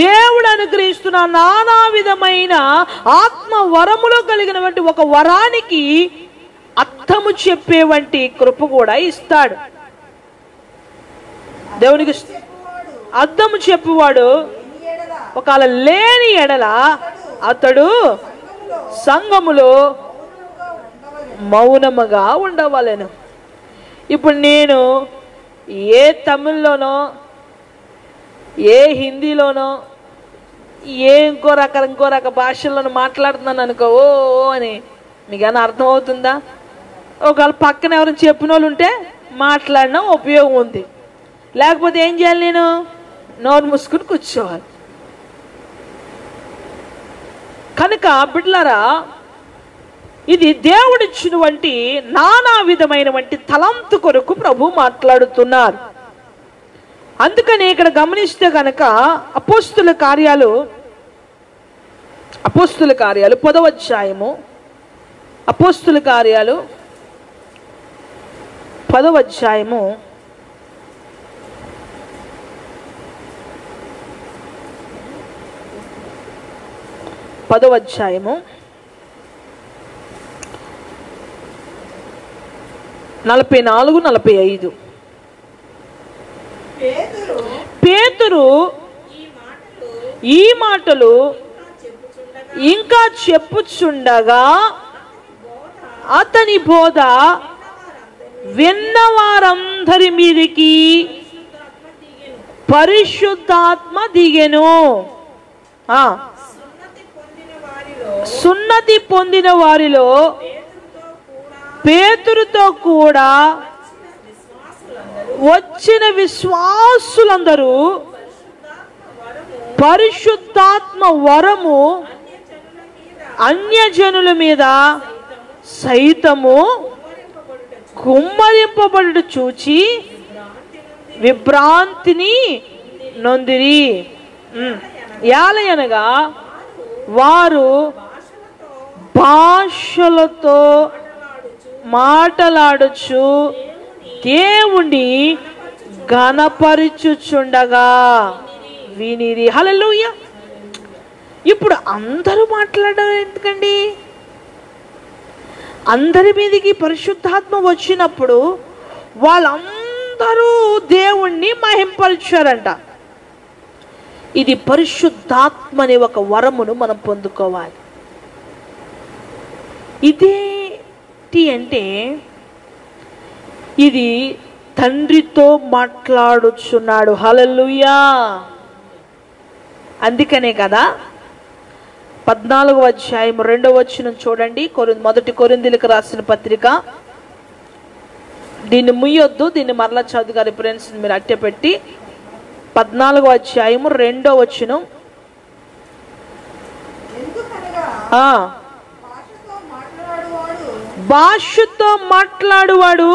దేవుడు అనుగ్రహిస్తున్న నానా విధమైన ఆత్మ వరములో కలిగినటువంటి ఒక వరానికి అర్థము చెప్పే వంటి కృప కూడా ఇస్తాడు. దేవునికి అర్థము చెప్పువాడు ఒకవేళ లేని ఎడల అతడు సంఘములో మౌనముగా ఉండవలెను. ఇప్పుడు నేను ఏ తమిళ్లోనో, ఏ హిందీలోనో, ఇంకో రక భాషల్లోనో మాట్లాడుతున్నాను అనుకో, ఓ అని మీకైనా అర్థం అవుతుందా? ఒకవేళ పక్కన ఎవరైనా చెప్పిన వాళ్ళు ఉంటే మాట్లాడినా ఉపయోగం ఉంది, లేకపోతే ఏం చేయాలి? నేను నోరు మూసుకుని కూర్చోవాలి. కనుక బిడ్డలారా, ఇది దేవుడిచ్చినటువంటి నానా విధమైనటువంటి తలంతు కొరకు ప్రభు మాట్లాడుతున్నారు. అందుకని ఇక్కడ గమనిస్తే కనుక అపోస్తుల కార్యాలు 10వ అధ్యాయము, అపోస్తుల కార్యాలు 10వ అధ్యాయము 44-45. పేతురు ఈ మాటలు ఇంకా చెప్పుచుండగా అతని బోధ విన్నవారందరి మీదికి పరిశుద్ధాత్మ దిగెను. సున్నతి పొందిన వారిలో పేతురుతో కూడా వచ్చిన విశ్వాసులందరూ పరిశుద్ధాత్మ వరము అన్యజనుల మీద సైతము కుమ్మరింపబడుట చూచి విభ్రాంతిని నొందిరి. యాలయనగా వారు భాషలతో మాటలాడుచు దేవుని గణపరచుచుండగా వినిరి. హల్లెలూయా. ఇప్పుడు అందరూ మాట్లాడడం ఎందుకండి? అందరి మీదకి పరిశుద్ధాత్మ వచ్చినప్పుడు వాళ్ళందరూ దేవుణ్ణి మహింపరిచారంట. ఇది పరిశుద్ధాత్మ అనే ఒక వరమును మనం పొందుకోవాలి. ఇదేంటి అంటే ఇది తండ్రితో మాట్లాడుచున్నాడు. హల్లెలూయా. అందుకనే కదా 14వ అధ్యాయం 2వ వచనం చూడండి. మొదటి కొరింథీయులకు రాసిన పత్రిక. దీన్ని ముయ్యొద్దు, దీన్ని మరలా చదువుగా రిఫరెన్స్ మీరు అట్టే పెట్టి 14వ అధ్యాయము 2వ వచనం. భాషతో మాట్లాడువాడు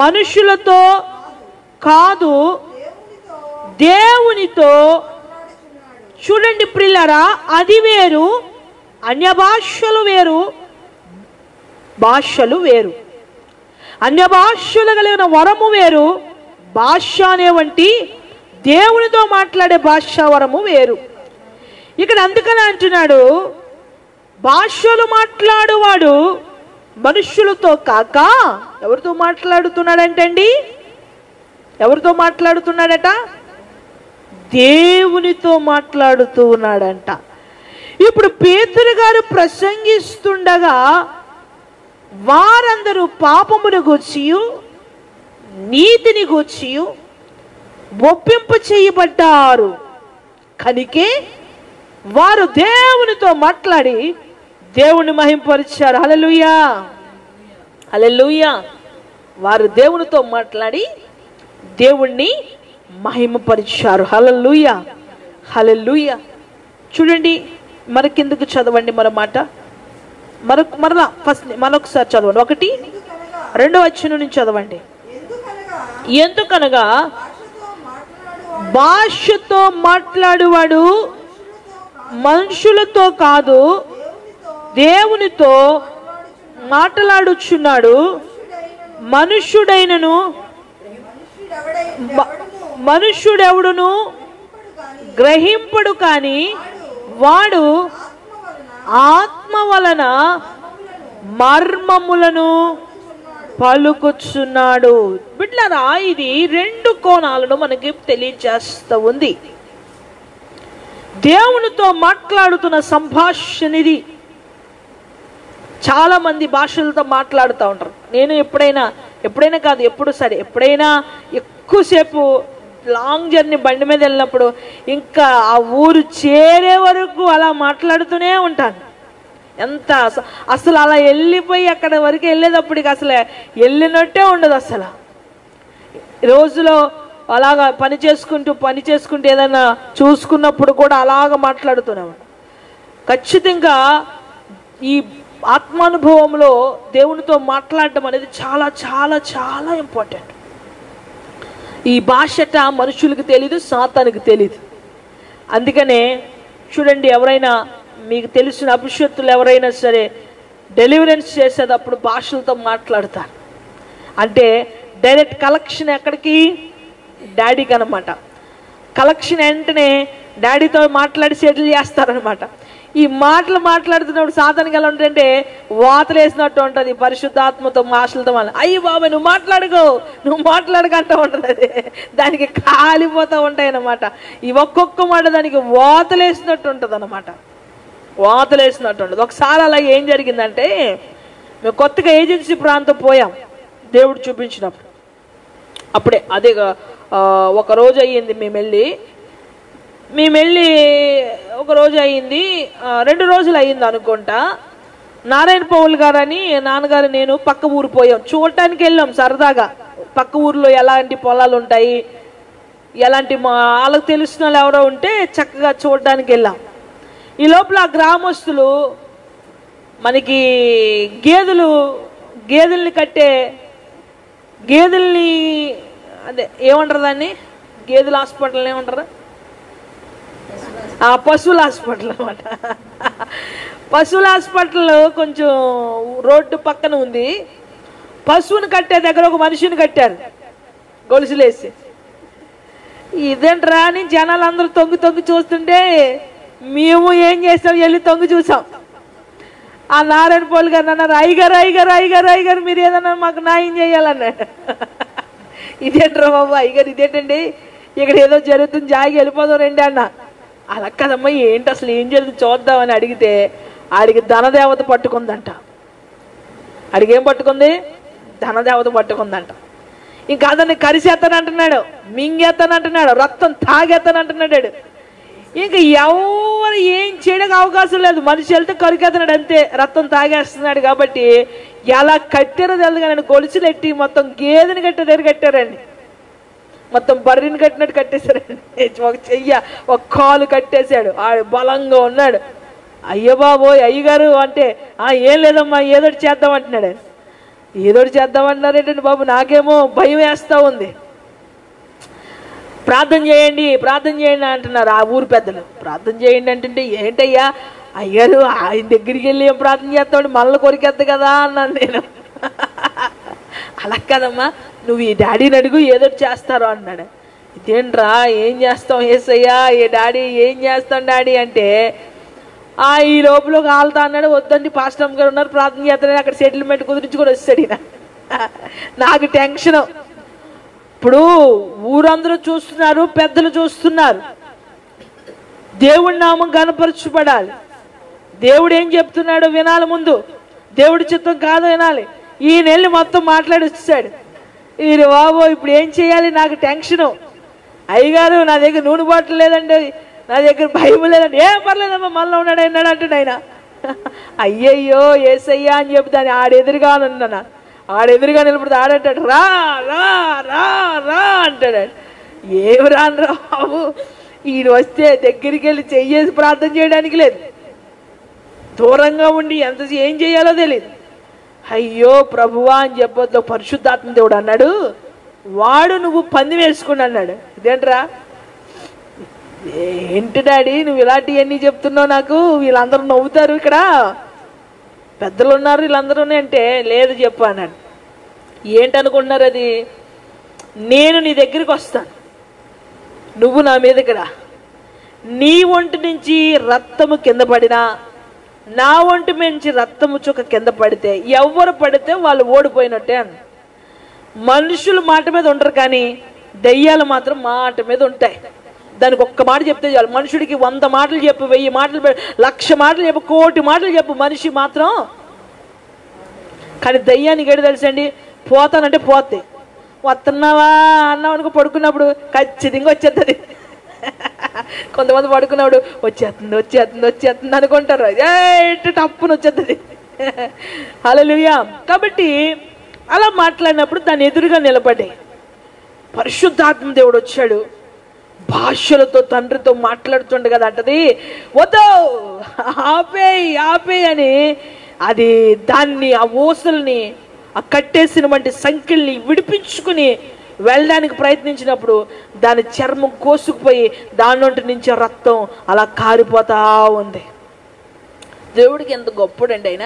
మనుషులతో కాదు దేవునితో. చూడండి ప్రియులారా, అది వేరు, అన్య భాషలు వేరు, భాషలు వేరు. అన్య భాషలు కలిగిన వరము వేరు, భాష అనే వంటి దేవునితో మాట్లాడే భాషా వరము వేరు. ఇక్కడ అందుకని అంటున్నాడు, భాషలు మాట్లాడువాడు మనుషులతో కాక ఎవరితో మాట్లాడుతున్నాడంటండి? ఎవరితో మాట్లాడుతున్నాడట? దేవునితో మాట్లాడుతూ ఉన్నాడంట. ఇప్పుడు పేతురు గారు ప్రసంగిస్తుండగా వారందరూ పాపమును గూర్చియు నీతిని గూర్చియు ఒప్పింపు చేయబడ్డారు. కనుకే వారు దేవునితో మాట్లాడి దేవుని మహింపరిచారు. హల్లెలూయా, హల్లెలూయా. వారు దేవునితో మాట్లాడి దేవుణ్ణి మహిమపరిచారు. హల్లెలూయా, హల్లెలూయా. చూడండి, మరి కిందకు చదవండి మన మాట. మరలా ఫస్ట్ మరొకసారి చదవండి. 1 2వ వచనం నుంచి చదవండి. ఎందుకనగా భాషతో మాట్లాడువాడు మనుషులతో కాదు దేవునితో మాట్లాడుచున్నాడు. మనుష్యుడెవడును గ్రహింపడు కాని వాడు ఆత్మ వలన మర్మములను పలుకుచున్నాడు. బిడ్డలారా, ఇది 2 కోణాలను మనకి తెలియజేస్తూ ఉంది. దేవునితో మాట్లాడుతున్న సంభాషణ ఇది. చాలా మంది భాషలతో మాట్లాడుతూ ఉంటారు. నేను ఎప్పుడైనా కాదు, ఎప్పుడు సరే, ఎప్పుడైనా ఎక్కువసేపు లాంగ్ జర్నీ బండి మీద వెళ్ళినప్పుడు ఇంకా ఆ ఊరు చేరే వరకు అలా మాట్లాడుతూనే ఉంటాను. అసలు అలా వెళ్ళిపోయి అక్కడ వరకు వెళ్ళేటప్పటికి అసలు వెళ్ళినట్టే ఉండదు. అసలు రోజులో అలాగా పని చేసుకుంటూ ఏదైనా చూసుకున్నప్పుడు కూడా అలాగ మాట్లాడుతున్నాము. ఖచ్చితంగా ఈ ఆత్మానుభవంలో దేవునితో మాట్లాడటం అనేది చాలా చాలా చాలా ఇంపార్టెంట్. ఈ భాషట మనుషులకు తెలీదు, సాతానికి తెలీదు. అందుకనే చూడండి, ఎవరైనా మీకు తెలిసిన అభిషేక్తులు ఎవరైనా సరే డెలివరెన్స్ చేసేటప్పుడు భాషలతో మాట్లాడతారు. అంటే డైరెక్ట్ కలెక్షన్ ఎక్కడికి? డాడీకి అనమాట. కలెక్షన్ వెంటనే డాడీతో మాట్లాడి సెటిల్ చేస్తారనమాట. ఈ మాట్లాడుతున్నప్పుడు సాతానికి ఎలా ఉంటుందంటే వాతలు వేసినట్టు ఉంటుంది. పరిశుద్ధాత్మతో భాషలతో అయ్యి బాబా నువ్వు మాట్లాడకంటూ ఉంటుంది. అది దానికి కాలిపోతూ ఉంటాయి అన్నమాట. ఈ ఒక్కొక్క మాట దానికి వాతలేసినట్టు ఉంటుంది అన్నమాట. వాతలేసినట్టు ఉంటుంది. ఒకసారి అలాగే ఏం జరిగిందంటే, మేము కొత్తగా ఏజెన్సీ ప్రాంతం పోయాం దేవుడు చూపించినప్పుడు. అప్పుడే అదే ఒక రోజు అయ్యింది మేము వెళ్ళి ఒక రోజు అయ్యింది, 2 రోజులు అయ్యింది అనుకుంటా. నారాయణ పౌల్ గారని నాన్నగారు నేను పక్క ఊరు పోయాం, చూడటానికి వెళ్ళాం సరదాగా. పక్క ఊర్లో ఎలాంటి పొలాలు ఉంటాయి, ఎలాంటి వాళ్ళకి తెలిసిన వాళ్ళు ఎవరో ఉంటే చక్కగా చూడడానికి వెళ్ళాం. ఈ లోపల ఆ గ్రామస్తులు మనకి గేదెల్ని అదే ఏమంటారు దాన్ని, గేదెల హాస్పిటల్ ఏమంటారు, పశువుల హాస్పిటల్ అనమాట. పశువుల హాస్పిటల్ కొంచెం రోడ్డు పక్కన ఉంది. పశువుని కట్టే దగ్గర ఒక మనిషిని కట్టారు గొలుసులేసి. ఇదేంట్రా అని జనాలు అందరూ తొంగి చూస్తుంటే మేము ఏం చేస్తాం, వెళ్ళి తొంగి చూసాం. ఆ నారాయణ పోలు గారు అన్నారు, అయ్యగారు అయ్యగారు అయ్యగారు అయ్యగారు మీరు ఏదన్నా మాకు న్యాయం చేయాలన్నాడు. ఇదేంట్రా బాబు అయ్యగారు, ఇదేంటండి ఇక్కడ ఏదో జరుగుతుంది, జాగి వెళ్ళిపోదాం రండి అన్న. అలా కదమ్మా, ఏంటి అసలు ఏం జరుగుతుంది చూద్దామని అడిగితే ఆడికి ధనదేవత పట్టుకుందంట. ఆడికి ఏం పట్టుకుంది? ధనదేవత పట్టుకుందంట. ఇంకా అతన్ని కరిసేస్తానంటున్నాడు, మింగేస్తానంటున్నాడు, రక్తం తాగేస్తానంటున్నాడు. ఇంకా ఎవరు ఏం చేయడానికి అవకాశం లేదు. మనిషి వెళ్తే కరికేస్తున్నాడు అంతే, రక్తం తాగేస్తున్నాడు. కాబట్టి ఎలా కట్టారో తెలియదు కానీ గొలుసులు ఎట్టి మొత్తం గేదెని కట్టేదారు కట్టారండి. మొత్తం బర్రెని కట్టినట్టు కట్టేశారండి. ఒక చెయ్య ఒక కాలు కట్టేశాడు. ఆడు బలంగా ఉన్నాడు. అయ్యో బాబోయ్ అయ్యగారు అంటే ఏం లేదమ్మా ఏదోటి చేద్దామంటున్నాడు. ఏదోటి చేద్దామంటున్నారేంటండి బాబు, నాకేమో భయం వేస్తూ ఉంది. ప్రార్థన చేయండి ప్రార్థన చేయండి అంటున్నారు ఆ ఊరు పెద్దలు. ప్రార్థన చేయండి అంటుంటే ఏంటయ్యా అయ్యారు ఆయన దగ్గరికి వెళ్ళి ఏం ప్రార్థన చేస్తామండి, మళ్ళీ కొరికెద్దు కదా అన్నాను నేను. అలా కదమ్మా, నువ్వు ఈ డాడీని అడుగు ఏదో చేస్తారు అన్నాడు. ఇదేంట్రా ఏం చేస్తాం ఏసయ్యా, ఏ డాడీ ఏం చేస్తాం డాడీ అంటే ఈ లోపల కాలుతా అన్నాడు. వద్దండి పాస్టర్ గారు ఉన్నారు ప్రార్థన చేస్తానని అక్కడ సెటిల్మెంట్ కుదిరించుకొని వస్తాడు ఈయన. నాకు టెన్షన్. ఇప్పుడు ఊరందరూ చూస్తున్నారు, పెద్దలు చూస్తున్నారు. దేవుడి నామం కనపరచబడాలి. దేవుడు ఏం చెప్తున్నాడో వినాలి. ముందు దేవుడి చిత్తం కాదు వినాలి. ఈ నెల్లి మొత్తం మాట్లాడి వచ్చాడు. ఇది బాబో ఇప్పుడు ఏం చేయాలి, నాకు టెన్షను. అయ్యగారు నా దగ్గర నూనె బాటిల్ లేదండి, నా దగ్గర భయం లేదండి. ఏం పర్లేదమ్మా మళ్ళీ ఉన్నాడు అన్నాడు అంటాడు ఆయన. అయ్యయ్యో ఏసయ్యా అని చెప్పి దాన్ని ఆడెదురుగా ఉన్నాను. ఆడెదురుగా నిలబడితే ఆడంటాడు రా రా రా రా అంటాడు. ఏమి రాను రా బాబు, ఈయన వస్తే దగ్గరికి వెళ్ళి చెయ్యేసి ప్రార్థన చేయడానికి లేదు, దూరంగా ఉండి ఎంత ఏం చేయాలో తెలియదు. అయ్యో ప్రభువా అని చెప్పొద్దు. పరిశుద్ధాత్మ దేవుడు అన్నాడు, వాడు నువ్వు పంది వేసుకుని అన్నాడు. ఇదేంట్రా ఏంటి డాడీ నువ్వు ఇలాంటివన్నీ చెప్తున్నావు, నాకు వీళ్ళందరూ నవ్వుతారు, ఇక్కడ పెద్దలు ఉన్నారు వీళ్ళందరూ అంటే లేదు చెప్పు అన్నాడు. ఏంటనుకుంటున్నారు అది? నేను నీ దగ్గరికి వస్తాను, నువ్వు నా మీదకి రా. నీ ఒంటి నుంచి రక్తము కింద పడినా నా ఒంటి నుంచి రక్తము చుక్క కింద పడితే ఎవరు పడితే వాళ్ళు ఓడిపోయినట్టే అన్న. మనుషులు మాట మీద ఉండరు కానీ దెయ్యాలు మాత్రం మాట మీద ఉంటాయి. దానికి ఒక్క మాట చెప్తే చాలు. మనుషుడికి 100 మాటలు చెప్పు, 1000 మాటలు, 1,00,000 మాటలు చెప్పు, 1,000,000 మాటలు చెప్పు, మనిషి మాత్రం. కానీ దయ్యానికి ఏడు తెలుసండి, పోతానంటే పోతే, వస్తున్నావా అన్నావు అనుకో పడుకున్నప్పుడు ఖచ్చితంగా వచ్చేస్తుంది. కొంతమంది పడుకున్నప్పుడు వచ్చేస్తుంది వచ్చేస్తుంది వచ్చేస్తుంది అనుకుంటారు, టప్పును వచ్చేస్తుంది. హల్లెలూయా. కాబట్టి అలా మాట్లాడినప్పుడు దాని ఎదురుగా నిలబడి పరిశుద్ధాత్మ దేవుడు వచ్చాడు. భాషలతో తండ్రితో మాట్లాడుతుండే కదా అంటది, వద్దు ఆపేయి ఆపేయి అని. అది దాన్ని ఆ ఊసల్ని ఆ కట్టేసిన వంటి సంఖ్యల్ని విడిపించుకుని వెళ్ళడానికి ప్రయత్నించినప్పుడు దాని చర్మం కోసుకుపోయి దానిలోంటి నుంచి రక్తం అలా కారిపోతా ఉంది. దేవుడికి ఎంత గొప్పడండి ఆయన.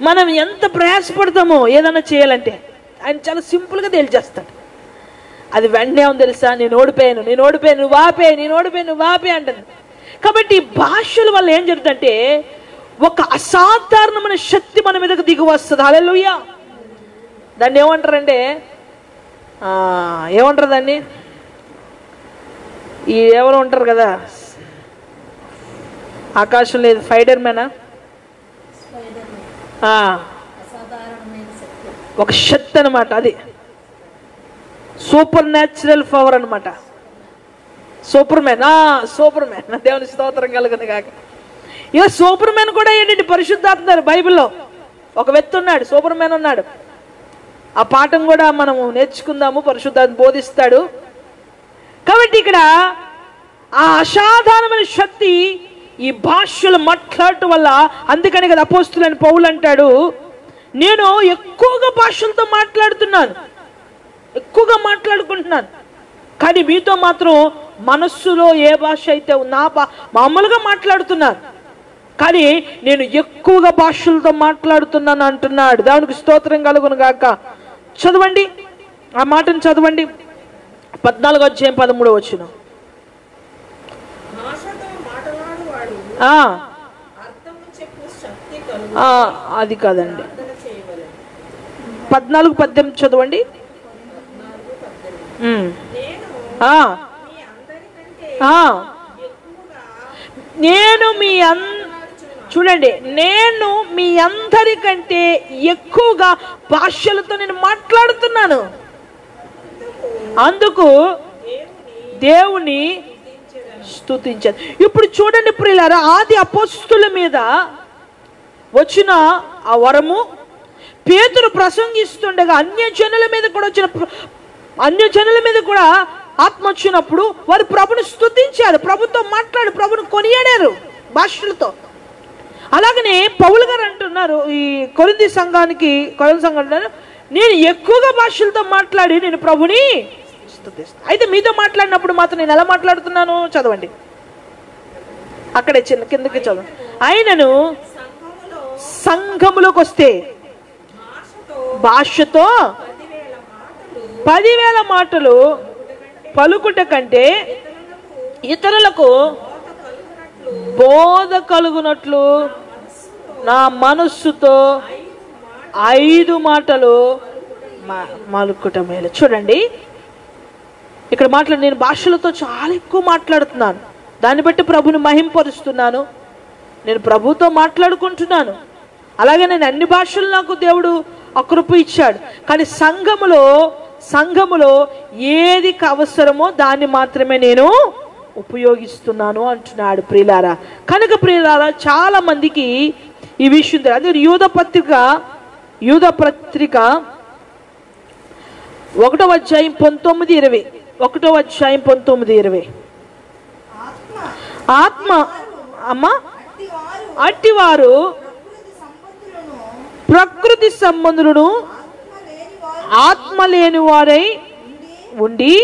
మనం ఎంత ప్రయాసపడతామో ఏదైనా చేయాలంటే ఆయన చాలా సింపుల్గా తేల్చేస్తాడు. అది వెంటనే ఉంది తెలుసా, నేను ఓడిపోయాను నేను ఓడిపోయాను నువ్వు ఆపే, నేను ఓడిపోయాను నువ్వు ఆపే అంటుంది. కాబట్టి భాషల వల్ల ఏం జరుగుతుందంటే ఒక అసాధారణమైన శక్తి మన మీదకు దిగి వస్తుంది. హల్లెలూయా. దాన్ని ఏమంటారంటే ఏమంటారు దాన్ని, ఈ ఎవరు ఉంటారు కదా ఆకాశం లేదు ఫైడర్ మ్యానా, ఒక శక్తి అనమాట. అది సూపర్ న్యాచురల్ పవర్ అనమాట. సూపర్ మ్యాన్ సూపర్ మ్యాన్, దేవుని స్తోత్రం కలుగును కాక. ఇక సూపర్ మ్యాన్ కూడా ఏంటంటే పరిశుద్ధాత్మ. బైబిల్లో ఒక వ్యక్తి ఉన్నాడు, సూపర్ మ్యాన్ ఉన్నాడు. ఆ పాఠం కూడా మనము నేర్చుకుందాము, పరిశుద్ధాత్మ బోధిస్తాడు. కాబట్టి ఇక్కడ ఆ అసాధారణమైన శక్తి ఈ భాషలు మాట్లాడటం వల్ల, అందుకని కదా అపోస్తులైన పౌలు అంటాడు, నేను ఎక్కువగా భాషలతో మాట్లాడుతున్నాను, ఎక్కువగా మాట్లాడుకుంటున్నాను, కానీ మీతో మాత్రం మనస్సులో ఏ భాష అయితే మామూలుగా మాట్లాడుతున్నాను, కానీ నేను ఎక్కువగా భాషలతో మాట్లాడుతున్నాను అంటున్నాడు. దేవునికి స్తోత్రం కలుగును గాక. చదవండి ఆ మాటను చదవండి. 14వ అధ్యాయం 13వ వచనం. అర్థము చెప్పు శక్తి కలుగు అది కాదండి, ప్రార్థన చేయవలెను. 14:18 చదవండి. నేను ఆ, మీ అందరికంటే ఆ, ఎక్కువగా నేను మీ చూడండి, నేను మీ అందరికంటే ఎక్కువగా భాషలతో నేను మాట్లాడుతున్నాను. అందుకు దేవుని స్తుతించాను. ఇప్పుడు చూడండి ప్రియులారా, ఆది అపోస్తుల మీద వచ్చిన ఆ వరము పేతురు ప్రసంగిస్తుండగా అన్యజనుల మీద కూడా వచ్చిన అన్యజనుల మీద కూడా ఆత్మ వచ్చినప్పుడు వారు ప్రభుని స్తుతించారు, ప్రభుతో మాట్లాడు, ప్రభుని కొనియాడారు భాషలతో. అలాగనే పౌలు గారు అంటున్నారు ఈ కొరింథీ సంఘానికి, నేను ఎక్కువగా భాషలతో మాట్లాడి నేను ప్రభుని స్తుతిస్తాను. అయితే మీతో మాట్లాడినప్పుడు మాత్రం నేను ఎలా మాట్లాడుతున్నాను చదవండి, అక్కడే చిన్న కిందకి చదవండి. ఆయనను సంఘములోకి వస్తే భాషతో 10,000 మాటలు పలుకుట కంటే ఇతరులకు బోధ కలుగునట్లు నా మనస్సుతో 5 మాటలు మలుకుట మేలు. చూడండి ఇక్కడ మాట్లాడి నేను భాషలతో చాలా ఎక్కువ మాట్లాడుతున్నాను, దాన్ని బట్టి ప్రభుని మహింపరుస్తున్నాను, నేను ప్రభుతో మాట్లాడుకుంటున్నాను. అలాగే నేను అన్ని భాషలు నాకు దేవుడు అకృప ఇచ్చాడు. కానీ సంఘములో ఏది అవసరమో దాన్ని మాత్రమే నేను ఉపయోగిస్తున్నాను అంటున్నాడు ప్రియులారా. కనుక ప్రియులారా, చాలా మందికి ఈ విషయం తెలియదు. అదే యూద పత్రిక 1వ అధ్యాయం 19-20, 1వ అధ్యాయం 19-20. ఆత్మ అమ్మ అట్టివారు ప్రకృతి సంబంధులను ఆత్మ లేని వారై ఉండి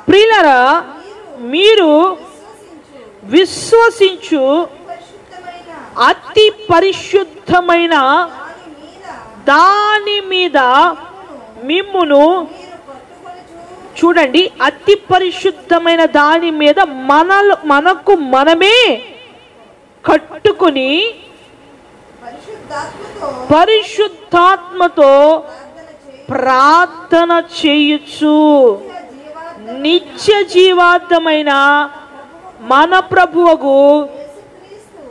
ప్రియులారా, మీరు విశ్వసించు అతి పరిశుద్ధమైన దాని మీద మిమ్మును, చూడండి, అతి పరిశుద్ధమైన దాని మీద మనకు మనమే కట్టుకుని పరిశుద్ధాత్మతో ప్రార్థన చేయొచ్చు. నిత్య జీవార్థమైన మన ప్రభువుకు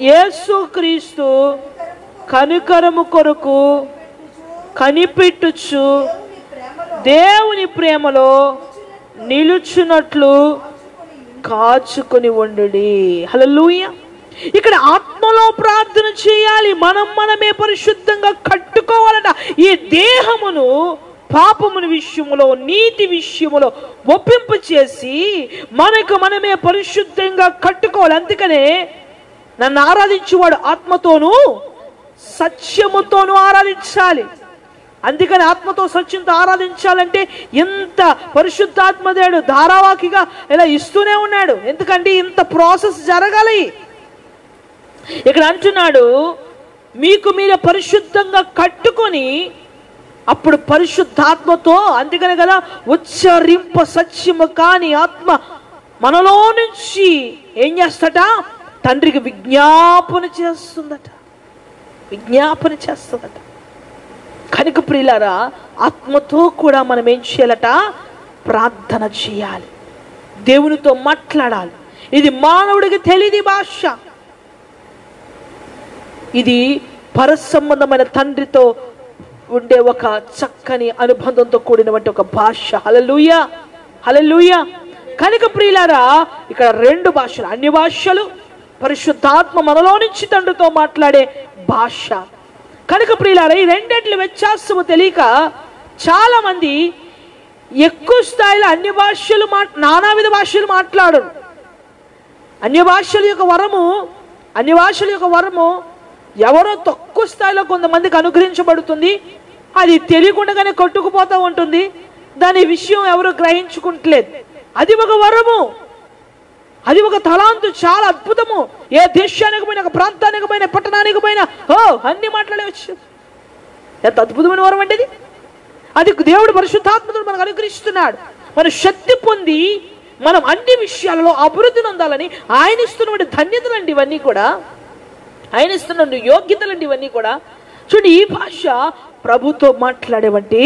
యేసుక్రీస్తు కనికరము కొరకు కనిపెట్టుచు దేవుని ప్రేమలో నిలుచున్నట్లు కాచుకొని ఉండుడి. హల్లెలూయా. ఇక్కడ ఆత్మలో ప్రార్థన చేయాలి, మనమే పరిశుద్ధంగా కట్టుకోవాలట. ఈ దేహమును పాపముని విషయములో, నీతి విషయములో ఒప్పింపు చేసి మనమే పరిశుద్ధంగా కట్టుకోవాలి. అందుకనే నన్ను ఆరాధించేవాడు ఆత్మతోనూ సత్యముతోనూ ఆరాధించాలి. అందుకని ఆత్మతో సత్యంతో ఆరాధించాలంటే ఇంత పరిశుద్ధాత్మదేవుడు ధారావాహిగా ఇలా ఇస్తూనే ఉన్నాడు. ఎందుకంటే ఇంత ప్రాసెస్ జరగాలి. ఇక్కడ అంటున్నాడు, మీకు మీరే పరిశుద్ధంగా కట్టుకొని అప్పుడు పరిశుద్ధాత్మతో, అందుకనే కదా ఉచ్చరింప సత్యము కాని ఆత్మ మనలో నుంచి ఏం చేస్తట, తండ్రికి విజ్ఞాపన చేస్తుందట. కనుక ప్రియులారా, ఆత్మతో కూడా మనం ఏం చేయాలట, ప్రార్థన చేయాలి, దేవునితో మాట్లాడాలి. ఇది మానవుడికి తెలియని భాష. ఇది పరసంబంధమైన తండ్రితో ఉండే ఒక చక్కని అనుబంధంతో కూడినటువంటి ఒక భాష. హల్లెలూయా, హల్లెలూయా. కనుక ప్రియులారా, ఇక్కడ 2 భాషలు, అన్ని భాషలు, పరిశుద్ధాత్మ మనలో నుంచి తండ్రితో మాట్లాడే భాష. కనుక ప్రియులారా, ఈ రెండిట్ల వ్యత్యాసము తెలియక చాలా మంది ఎక్కువ స్థాయిలో అన్ని భాషలు నానావిధ భాషలు మాట్లాడరు. అన్య భాషల యొక్క వరము ఎవరో తక్కువ స్థాయిలో కొంతమందికి అనుగ్రహించబడుతుంది. అది తెలియకుండానే కొట్టుకుపోతూ ఉంటుంది. దాని విషయం ఎవరు గ్రహించుకుంటలేదు. అది ఒక వరము, అది ఒక తలాంతు, చాలా అద్భుతము. ఏ దేశానికి పోయినా, ఒక ప్రాంతానికి పోయినా, పట్టణానికి పోయినా అన్ని మాట్లాడవచ్చు. ఎంత అద్భుతమైన వరం అంటే అది దేవుడు పరిశుద్ధాత్మను మనకు అనుగ్రహిస్తున్నాడు. మన శక్తి పొంది మనం అన్ని విషయాలలో అభివృద్ధి నొందాలని ఆయన ఇస్తున్న ధన్యతలండి ఇవన్నీ కూడా, ఆయన ఇస్తున్న యోగ్యతలండి ఇవన్నీ కూడా. చూడండి, ఈ భాష ప్రభుతో మాట్లాడేవంటి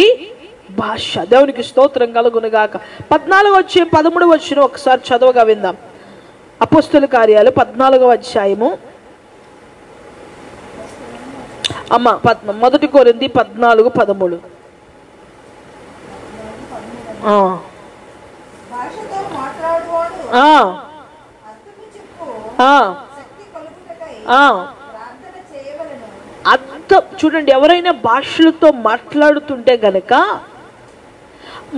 భాష. దేవునికి స్తోత్రం కలుగునుగాక. 14-13 ఒకసారి చదవగా విందాం. అపోస్తలుల కార్యాలు 14వ అధ్యాయము. అమ్మ 1 కొరింథీ 14-13. భాషతో మాట్లాడువాడు ఆ అర్థము చెప్పు ఆ శక్తి కలుగుటకై ఆ ప్రార్థన చేయవలెను. అర్థం చూడండి, ఎవరైనా భాషలతో మాట్లాడుతుంటే గనక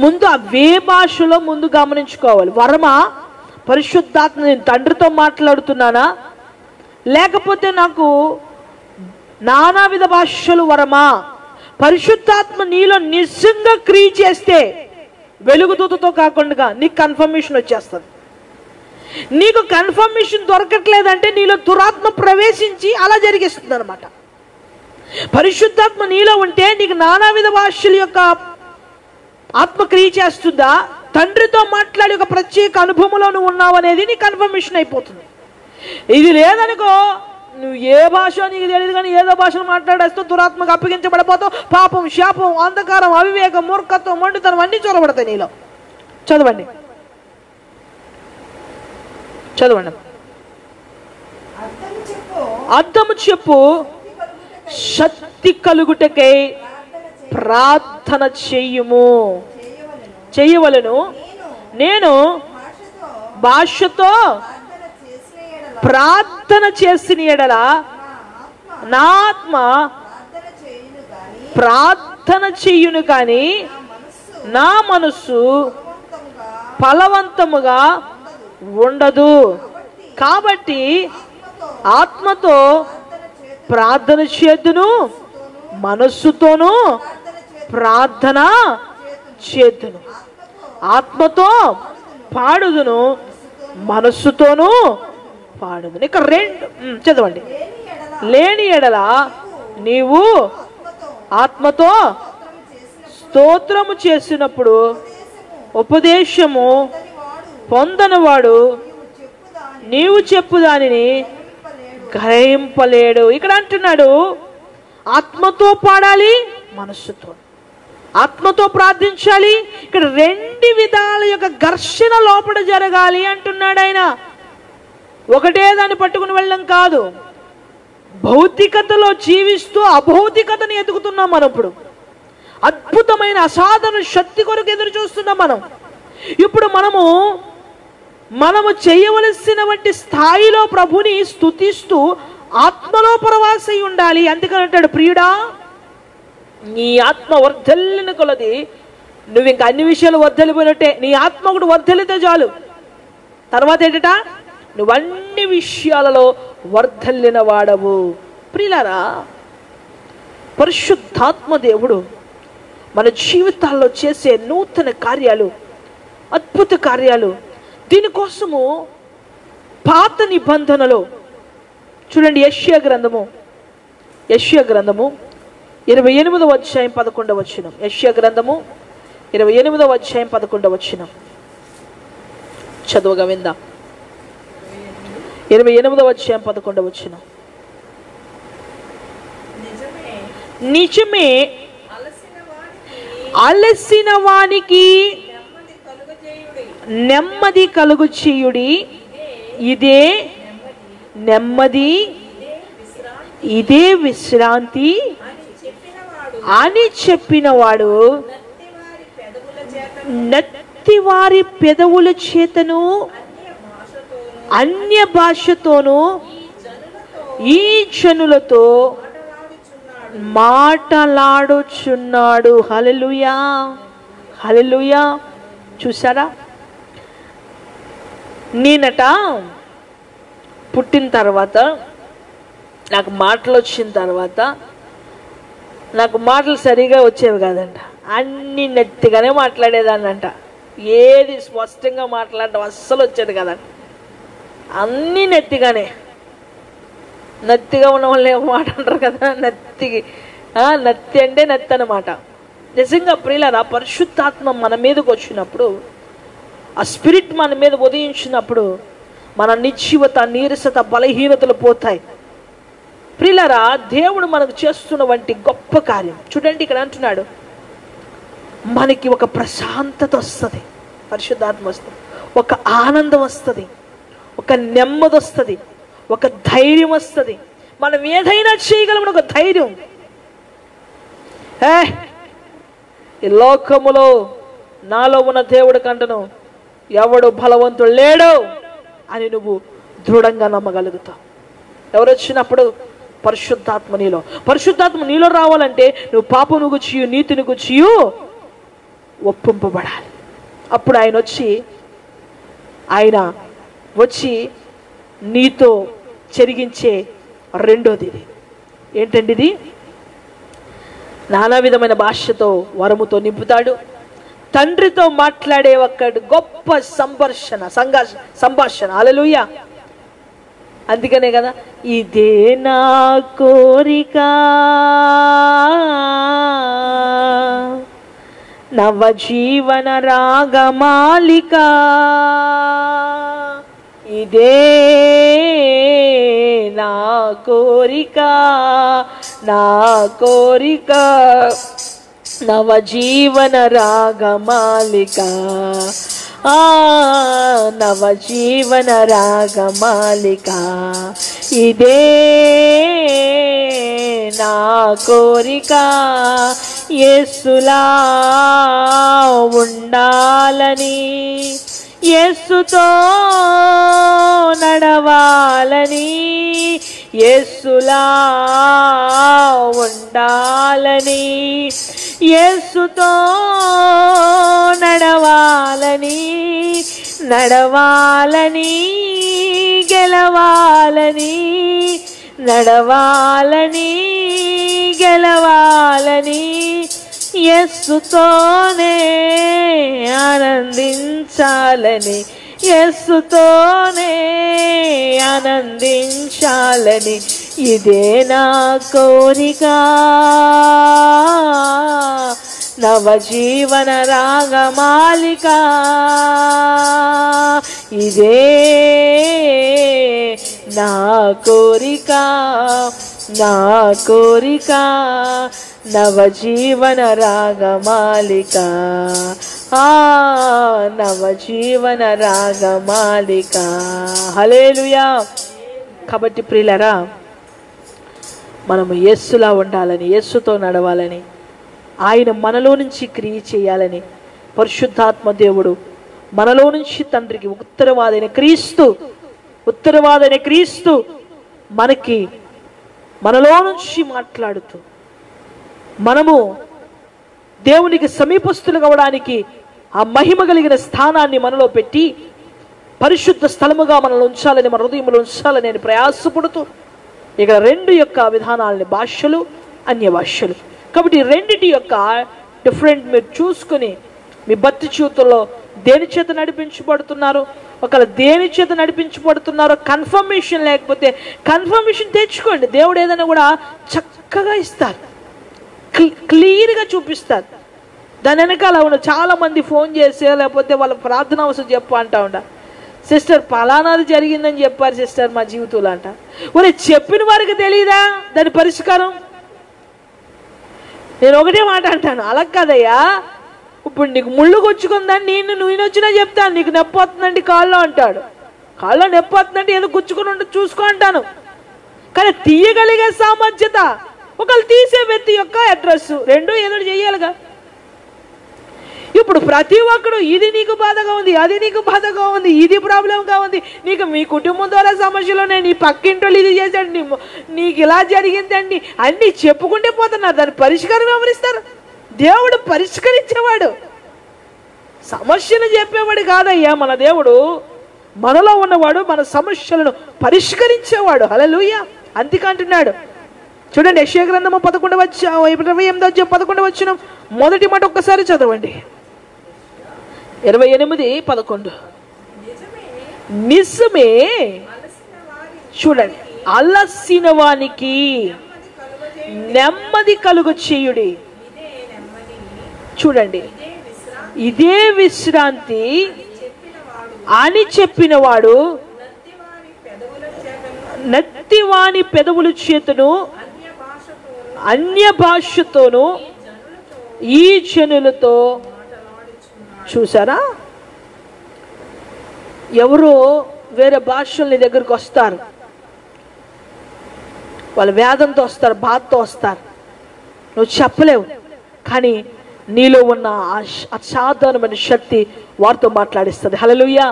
ముందు అవే భాషలో ముందు గమనించుకోవాలి. వరమా, పరిశుద్ధాత్మ నేను తండ్రితో మాట్లాడుతున్నానా, లేకపోతే నాకు నానావిధ భాషలు వరమా? పరిశుద్ధాత్మ నీలో నిజంగా క్రియ చేస్తే వెలుగుదూతతో కాకుండా నీకు కన్ఫర్మేషన్ వచ్చేస్తుంది. నీకు కన్ఫర్మేషన్ దొరకట్లేదంటే నీలో దురాత్మ ప్రవేశించి అలా జరిగిస్తుంది అనమాట. పరిశుద్ధాత్మ నీలో ఉంటే నీకు నానావిధ భాషల యొక్క ఆత్మక్రియ చేస్తుందా, తండ్రితో మాట్లాడి ఒక ప్రత్యేక అనుభవంలో నువ్వు ఉన్నావు అనేది నీకు కన్ఫర్మేషన్ అయిపోతుంది. ఇది లేదనుకో, నువ్వు ఏ భాష నీకు తెలియదు కానీ ఏదో భాషను మాట్లాడేస్తూ దురాత్మకు అప్పగించబడిపోతావు. పాపం, శాపం, అంధకారం, అవివేకం, మూర్ఖత్వం, మొండితనం అన్నీ చొరబడతాయి నీలో. చదవండి చదవండి. అర్థము చెప్పు అర్థము చెప్పు శక్తి కలుగుటకై ప్రార్థన చెయ్యుము. చెయ్యవలెను. నేను భాషతో ప్రార్థన చేసిన ఎడల నా ఆత్మ ప్రార్థన చెయ్యును కానీ నా మనస్సు ఫలవంతముగా ఉండదు. కాబట్టి ఆత్మతో ప్రార్థన చేద్దును, మనస్సుతోనూ ప్రార్థన చేద్దును. ఆత్మతో పాడుదును, మనస్సుతోనూ పాడుదును. ఇక 2 చదవండి. లేని ఎడల నీవు ఆత్మతో స్తోత్రము చేసినప్పుడు ఉపదేశము పొందనివాడు నీవు చెప్పు దానిని గ్రహింపలేడు. ఇక్కడ అంటున్నాడు ఆత్మతో పాడాలి, మనస్సుతో. ఆత్మతో ప్రార్థించాలి. ఇక్కడ 2 విధాల యొక్క ఘర్షణ లోపల జరగాలి అంటున్నాడు ఆయన. ఒకటే దాన్ని పట్టుకుని వెళ్ళడం కాదు. భౌతికతలో జీవిస్తూ అభౌతికతని ఎదుగుతున్నాం మనం. ఇప్పుడు అద్భుతమైన అసాధారణ శక్తి కొరకు ఎదురు చూస్తున్నాం మనం. ఇప్పుడు మనము చేయవలసిన వంటి స్థాయిలో ప్రభుని స్తుతిస్తూ ఆత్మలో పరవాసై ఉండాలి. అందుకని అంటాడు, ప్రియుడా నీ ఆత్మ వర్ధల్లిన కొలది నువ్వు ఇంకా అన్ని విషయాలు వర్ధలిపోయినట్టే. నీ ఆత్మ ఒకటి వర్ధలితే చాలు. తర్వాత ఏంటట, నువ్వు అన్ని విషయాలలో వర్ధల్లిన వాడవు. ప్రియులారా, పరిశుద్ధాత్మ దేవుడు మన జీవితాల్లో చేసే నూతన కార్యాలు, అద్భుత కార్యాలు, దీనికోసము పాత నిబంధనలో చూడండి, యెషయా గ్రంథము 28వ అధ్యాయం 11వ వచనం. యెషయా గ్రంథము 28వ అధ్యాయం 11వ వచనం చదువుగా విందా. 28వ అధ్యాయం 11వ వచనం. నిజమే అలసిన వానికి నెమ్మది కలుగు చేయుడి. ఇదే నెమ్మది, ఇదే విశ్రాంతి అని చెప్పినవాడు నత్తివారి పెదవుల చేతను అన్య భాషతోను ఈ జనులతో మాటలాడుచున్నాడు. హల్లెలూయా, హల్లెలూయా. చూసారా, నేనట పుట్టిన తర్వాత నాకు మాటలు వచ్చిన తర్వాత నాకు మాటలు సరిగా వచ్చేవి కాదంట. అన్ని నెత్తిగానే మాట్లాడేదాన్నంట. ఏది స్పష్టంగా మాట్లాడటం అస్సలు వచ్చేది కదంట. అన్నీ నెత్తిగానే. నత్తిగా ఉన్న వాళ్ళు ఏమో మాట అంటారు కదా, నత్తి అంటే నత్తి అన్నమాట. నిజంగా ప్రియులారా, పరిశుద్ధాత్మ మన మీదకి వచ్చినప్పుడు ఆ స్పిరిట్ మన మీద ఉదయించినప్పుడు మన నిర్జీవత, నీరసత, బలహీనతలు పోతాయి. ప్రియులారా, దేవుడు మనకు చేస్తున్న వంటి గొప్ప కార్యం చూడండి. ఇక్కడ అంటున్నాడు, మనకి ఒక ప్రశాంతత వస్తుంది, పరిశుద్ధాత్మ వస్తుంది, ఒక ఆనందం వస్తుంది, ఒక నెమ్మది వస్తుంది, ఒక ధైర్యం వస్తుంది. మనం ఏదైనా చేయగలమని ఒక ధైర్యం. ఈ లోకములో నాలో ఉన్న దేవుడి కంటను ఎవడు బలవంతుడు లేడు అని నువ్వు దృఢంగా నమ్మగలుగుతావు. ఎవరు వచ్చినప్పుడు పరిశుద్ధాత్మ నీలో. పరిశుద్ధాత్మ నీలో రావాలంటే నువ్వు పాపమును గుచ్చియు నీతిని గుచ్చియు ఒప్పింపబడాలి. అప్పుడు ఆయన వచ్చి నీతో చెరిగించే రెండోది ఇది ఏంటండి? ఇది నానా విధమైన భాషతో, వరముతో నింపుతాడు. తండ్రితో మాట్లాడే ఒక గొప్ప సంభాషణ. హల్లెలూయా. అందుకనే కదా, ఇదే నా కోరిక నవజీవన రాగమాలిక, ఇదే నా కోరిక నవజీవన రాగమాలిక, నవజీవన రాగమాలిక, ఇదే నా కోరిక. యేసులా ఉండాలని, యేసుతో నడవాలని, యేసులా ఉండాలని, యేసుతో నడవాలని, గెలవాలని, గెలవాలని, యేసుతోనే ఆనందించాలని, యేసుతోనే ఆనందించాలని, ఇదే నా కోరిక నవజీవన రాగమాలిక, ఇదే నా కోరిక నవజీవన రాగమాలిక, నవజీవన రాగమాలిక. హల్లెలూయా. కాబట్టి ప్రియులారా, మనము యేసులా ఉండాలని, యేసుతో నడవాలని, ఆయన మనలో నుంచి క్రియ చేయాలని పరిశుద్ధాత్మ దేవుడు మనలో నుంచి తండ్రికి ఉత్తరవాదైన క్రీస్తు మనలో నుంచి మాట్లాడుతూ మనము దేవునికి సమీపస్తులు కావడానికి ఆ మహిమ కలిగిన స్థానాన్ని మనలో పెట్టి పరిశుద్ధ స్థలముగా మనల్ని ఉంచాలని, మన హృదయంలో ఉంచాలని నేను ప్రయాసపడుతూ ఇక్కడ రెండు యొక్క విధానాలని, భాషలు, అన్య భాషలు. కాబట్టి రెండిటి యొక్క డిఫరెంట్ మీరు చూసుకుని మీ భక్తి జీవితంలో దేని చేత నడిపించబడుతున్నారు, ఒకవేళ దేని చేత నడిపించబడుతున్నారో కన్ఫర్మేషన్ లేకపోతే కన్ఫర్మేషన్ తెచ్చుకోండి. దేవుడు ఏదైనా కూడా చక్కగా ఇస్తారు, క్లియర్గా చూపిస్తారు. దాని వెనకాల ఉన్న చాలామంది ఫోన్ చేసే లేకపోతే వాళ్ళ ప్రార్థన అవసరం చెప్పు అంటా ఉండ, సిస్టర్ పలానాది జరిగిందని చెప్పారు సిస్టర్ మా జీవితంలో అంట. ఒరే, చెప్పిన వారికి తెలియదా దాని పరిష్కారం? నేను ఒకటే మాట అంటాను, అలా కాదయ్యా, ఇప్పుడు నీకు ముళ్ళు గుచ్చుకుందని నువ్వు వచ్చినా చెప్తాను, నీకు నొప్పి వస్తుందండి కాళ్ళలో అంటాడు. కాళ్ళలో నొప్పి వస్తుందంటే ఏదో గుచ్చుకుని ఉంటే చూసుకో అంటాను. కానీ తీయగలిగే సామర్థ్యత, ఒకళ్ళు తీసే వ్యక్తి యొక్క అడ్రస్ రెండు ఏదో చేయాలిగా. ఇప్పుడు ప్రతి ఒక్కడు ఇది నీకు బాధగా ఉంది, అది నీకు బాధగా ఉంది, ఇది ప్రాబ్లంగా ఉంది, నీకు మీ కుటుంబం ద్వారా సమస్యలు ఉన్నాయి, నీ పక్కింటోళ్ళు ఇది చేశాడు, నీకు ఇలా జరిగిందండి అన్నీ చెప్పుకుంటే పోతున్నారు. దాని పరిష్కారం ఎవరిస్తారు? దేవుడు పరిష్కరించేవాడు, సమస్యను చెప్పేవాడు కాదయ్యా మన దేవుడు. మనలో ఉన్నవాడు మన సమస్యలను పరిష్కరించేవాడు. హల్లెలూయా. అందుకంటున్నాడు చూడండి, యెషయా గ్రంథము 28:11 మొదటి మాట ఒక్కసారి చదవండి. 28:11 నిజమే చూడండి, అలసిన వానికి నెమ్మది కలుగు చేయుడి. చూడండి, ఇదే విశ్రాంతి అని చెప్పినవాడు నత్తివారి పెదవుల చేతను నత్తివాని పెదవుల చేతను అన్య భాషతోను అన్య భాషతోను జనులతో ఈ జనులతో మాటలాడుచున్నాడు. చూసారా, ఎవరో వేరే భాషలు నీ దగ్గరకు వస్తారు, వాళ్ళ వేదంతో వస్తారు, బాధతో వస్తారు, నువ్వు చెప్పలేవు. కానీ నీలో ఉన్న అసాధారణమైన శక్తి వారితో మాట్లాడిస్తుంది. హల్లెలూయా.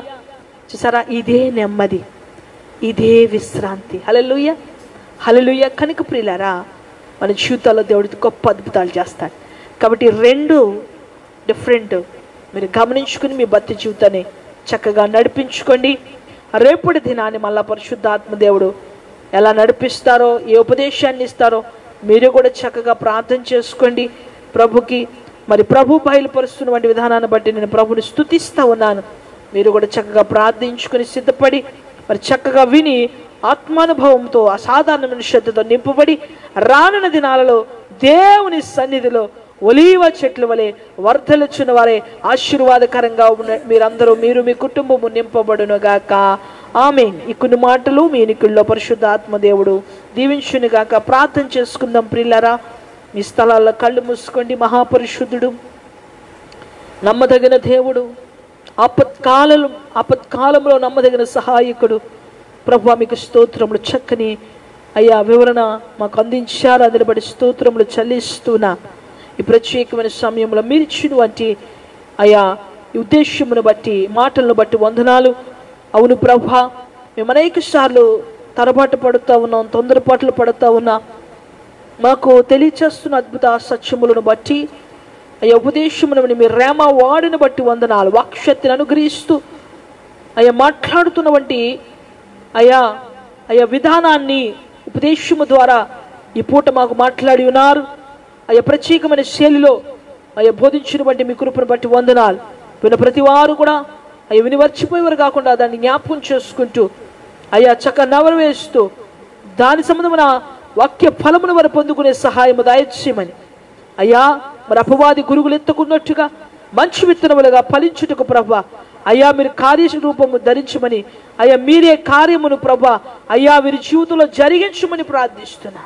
చూసారా, ఇదే నెమ్మది, ఇదే విశ్రాంతి. హల్లెలూయా, హల్లెలూయా. కనుక ప్రియులారా, మన జీవితాల్లో దేవుడికి గొప్ప అద్భుతాలు చేస్తాడు. కాబట్టి రెండు డిఫరెంట్ మీరు గమనించుకుని మీ భక్తి జీవితాన్ని చక్కగా నడిపించుకోండి. రేపటి దినాన్ని మళ్ళా పరిశుద్ధాత్మ దేవుడు ఎలా నడిపిస్తారో, ఏ ఉపదేశాన్ని ఇస్తారో మీరు కూడా చక్కగా ప్రార్థన చేసుకోండి ప్రభుకి. మరి ప్రభు బయలుపరుస్తున్నటువంటి విధానాన్ని బట్టి నేను ప్రభుని స్తుతిస్తూ ఉన్నాను. మీరు కూడా చక్కగా ప్రార్థించుకుని సిద్ధపడి మరి చక్కగా విని ఆత్మానుభవంతో అసాధారణమైన శ్రద్ధతో నింపబడి రానున్న దినాలలో దేవుని సన్నిధిలో ఒలీవ చెట్ల వలె వర్ధలుచున్న వారే ఆశీర్వాదకరంగా మీరందరూ మీరు మీ కుటుంబము నింపబడును గాక. ఆమేన్. ఈ కొన్ని మాటలు మీ ఎన్నికల్లో పరిశుద్ధ ఆత్మదేవుడు దీవించును గాక. ప్రార్థన చేసుకుందాం ప్రియులారా. మీ స్థలాల్లో కళ్ళు మూసుకోండి. మహాపరిశుద్ధుడు, నమ్మదగిన దేవుడు, ఆపత్కాలంలో నమ్మదగిన సహాయకుడు ప్రభువా, మీకు స్తోత్రములు. చక్కని అయ్యా వివరణ మాకు అందించారు. అందుని బట్టి స్తోత్రములు చెల్లిస్తున్నా. ఈ ప్రత్యేకమైన సమయంలో మీరు ఇచ్చినటువంటి అయ్యా ఈ ఉద్దేశమును బట్టి, మాటలను బట్టి వందనాలు. అవును ప్రభా, మేము అనేక సార్లు తరబాటు పడుతూ ఉన్నాం, తొందరపాట్లు పడుతూ ఉన్నా. మాకు తెలియచేస్తున్న అద్భుత సత్యములను బట్టి, అయ్యా ఉపదేశమును మీ రేమ వాడిని బట్టి వందనాలు. వాక్శక్తిని అనుగ్రహిస్తూ అయ్యా మాట్లాడుతున్నటువంటి అయ్యా విధానాన్ని ఉపదేశము ద్వారా ఈ పూట మాకు మాట్లాడి ఉన్నారు. అయ్యా ప్రత్యేకమైన శైలిలో అయ్యా బోధించినటువంటి మీ కృపను బట్టి వందనాలు. విన్న ప్రతి వారు కూడా అయ్యా విని మర్చిపోయేవారు కాకుండా దాన్ని జ్ఞాపకం చేసుకుంటూ అయ్యా చక్కగా నవరవేస్తూ దాని సంబంధమైన వాక్య ఫలమును వారు పొందుకునే సహాయము దయచేయమని అయ్యా, మరి అపవాది గురుగులు ఎత్తుకున్నట్టుగా మంచి విత్తనములుగా ఫలించుటకు ప్రభా అయ్యా మీరు కార్యరూపము ధరించమని అయ్యా మీరే కార్యమును ప్రభా అయ్యా వీరి జీవితంలో జరిగించమని ప్రార్థిస్తున్నా.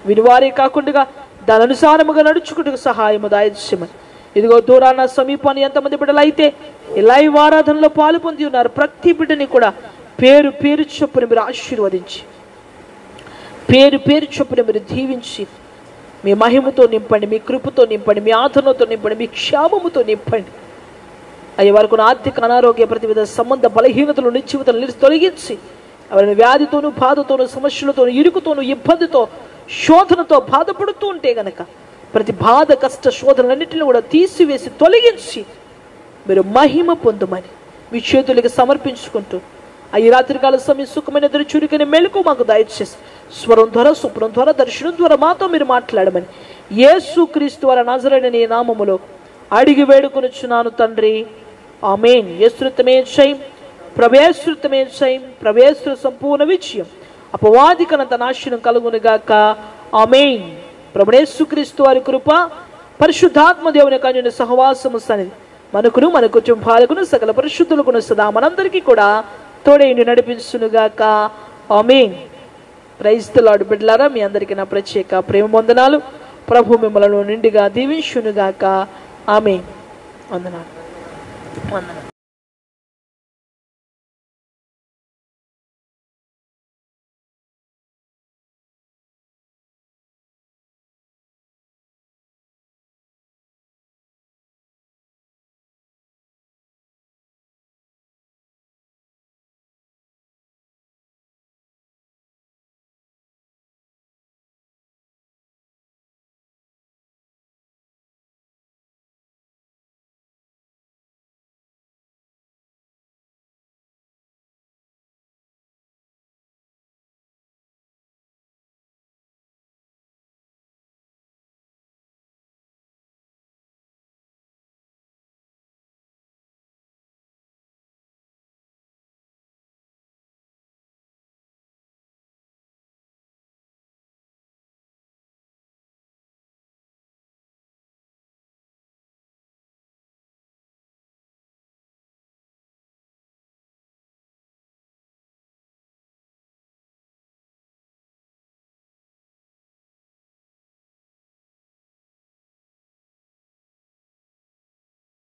వినివారే కాకుండా దాని అనుసారముగా నడుచుకుంటూ సహాయము దయచేయమని. ఇదిగో దూరాన సమీపాన్ని ఎంతమంది బిడ్డలు అయితే ఈ లైవ్ ఆరాధనలో పాలు పొంది ఉన్నారు, ప్రతి బిడ్డని కూడా పేరు పేరు చొప్పున మీరు ఆశీర్వదించి, పేరు పేరు చొప్పున మీరు దీవించి, మీ మహిమతో నింపండి, మీ కృపతో నింపండి, మీ ఆదరణతో నింపండి, మీ క్షేమముతో నింపండి. అయ్యే వారికి ఆర్థిక అనారోగ్య ప్రతివిధ సంబంధ బలహీనతలు నిశ్చితలు తొలగించి ఎవరైనా వ్యాధితోనూ బాధతోనూ సమస్యలతోనూ ఇరుకుతోనూ ఇబ్బందితో శోధనతో బాధపడుతూ ఉంటే గనక ప్రతి బాధ కష్ట శోధనలన్నింటినీ కూడా తీసివేసి తొలగించి మీరు మహిమ పొందమని మీ చేతులకి సమర్పించుకుంటూ ఈ రాత్రికాల సమయం సుఖమైన చురుకైన మెలకు మాకు దయచేసి స్వరం ద్వారా స్వప్నం ద్వారా దర్శనం ద్వారా మాతో మీరు మాట్లాడమని యేసుక్రీస్తు వారి నజరేయుని నామములో అడిగి వేడుకొనుచున్నాను తండ్రి. ఆమేన్. యేసుత్వమే జయం, ప్రవేశృతమే జయం, ప్రవేశృ సంపూర్ణ విజయం, అపవాదికనంత నాశనం కలుగునుగాక. ఆమేన్. ప్రభువైన యేసుక్రీస్తు వారి కృప, పరిశుద్ధాత్మ దేవుని కన్యుని సహవాసము సన్నిధి మనకును మన కుటుంబాలకును సకల పరిశుద్ధులకును సదా మనందరికీ కూడా తోడేని నడిపించునుగాక. ఆమేన్. Praise the lord. బిడ్డలారా, మీ అందరికీ నా ప్రత్యేక ప్రేమ వందనాలు. ప్రభు మిమ్మలను నిండుగా దీవించునుగాక. ఆమేన్. వందనాలు. వందనాలు.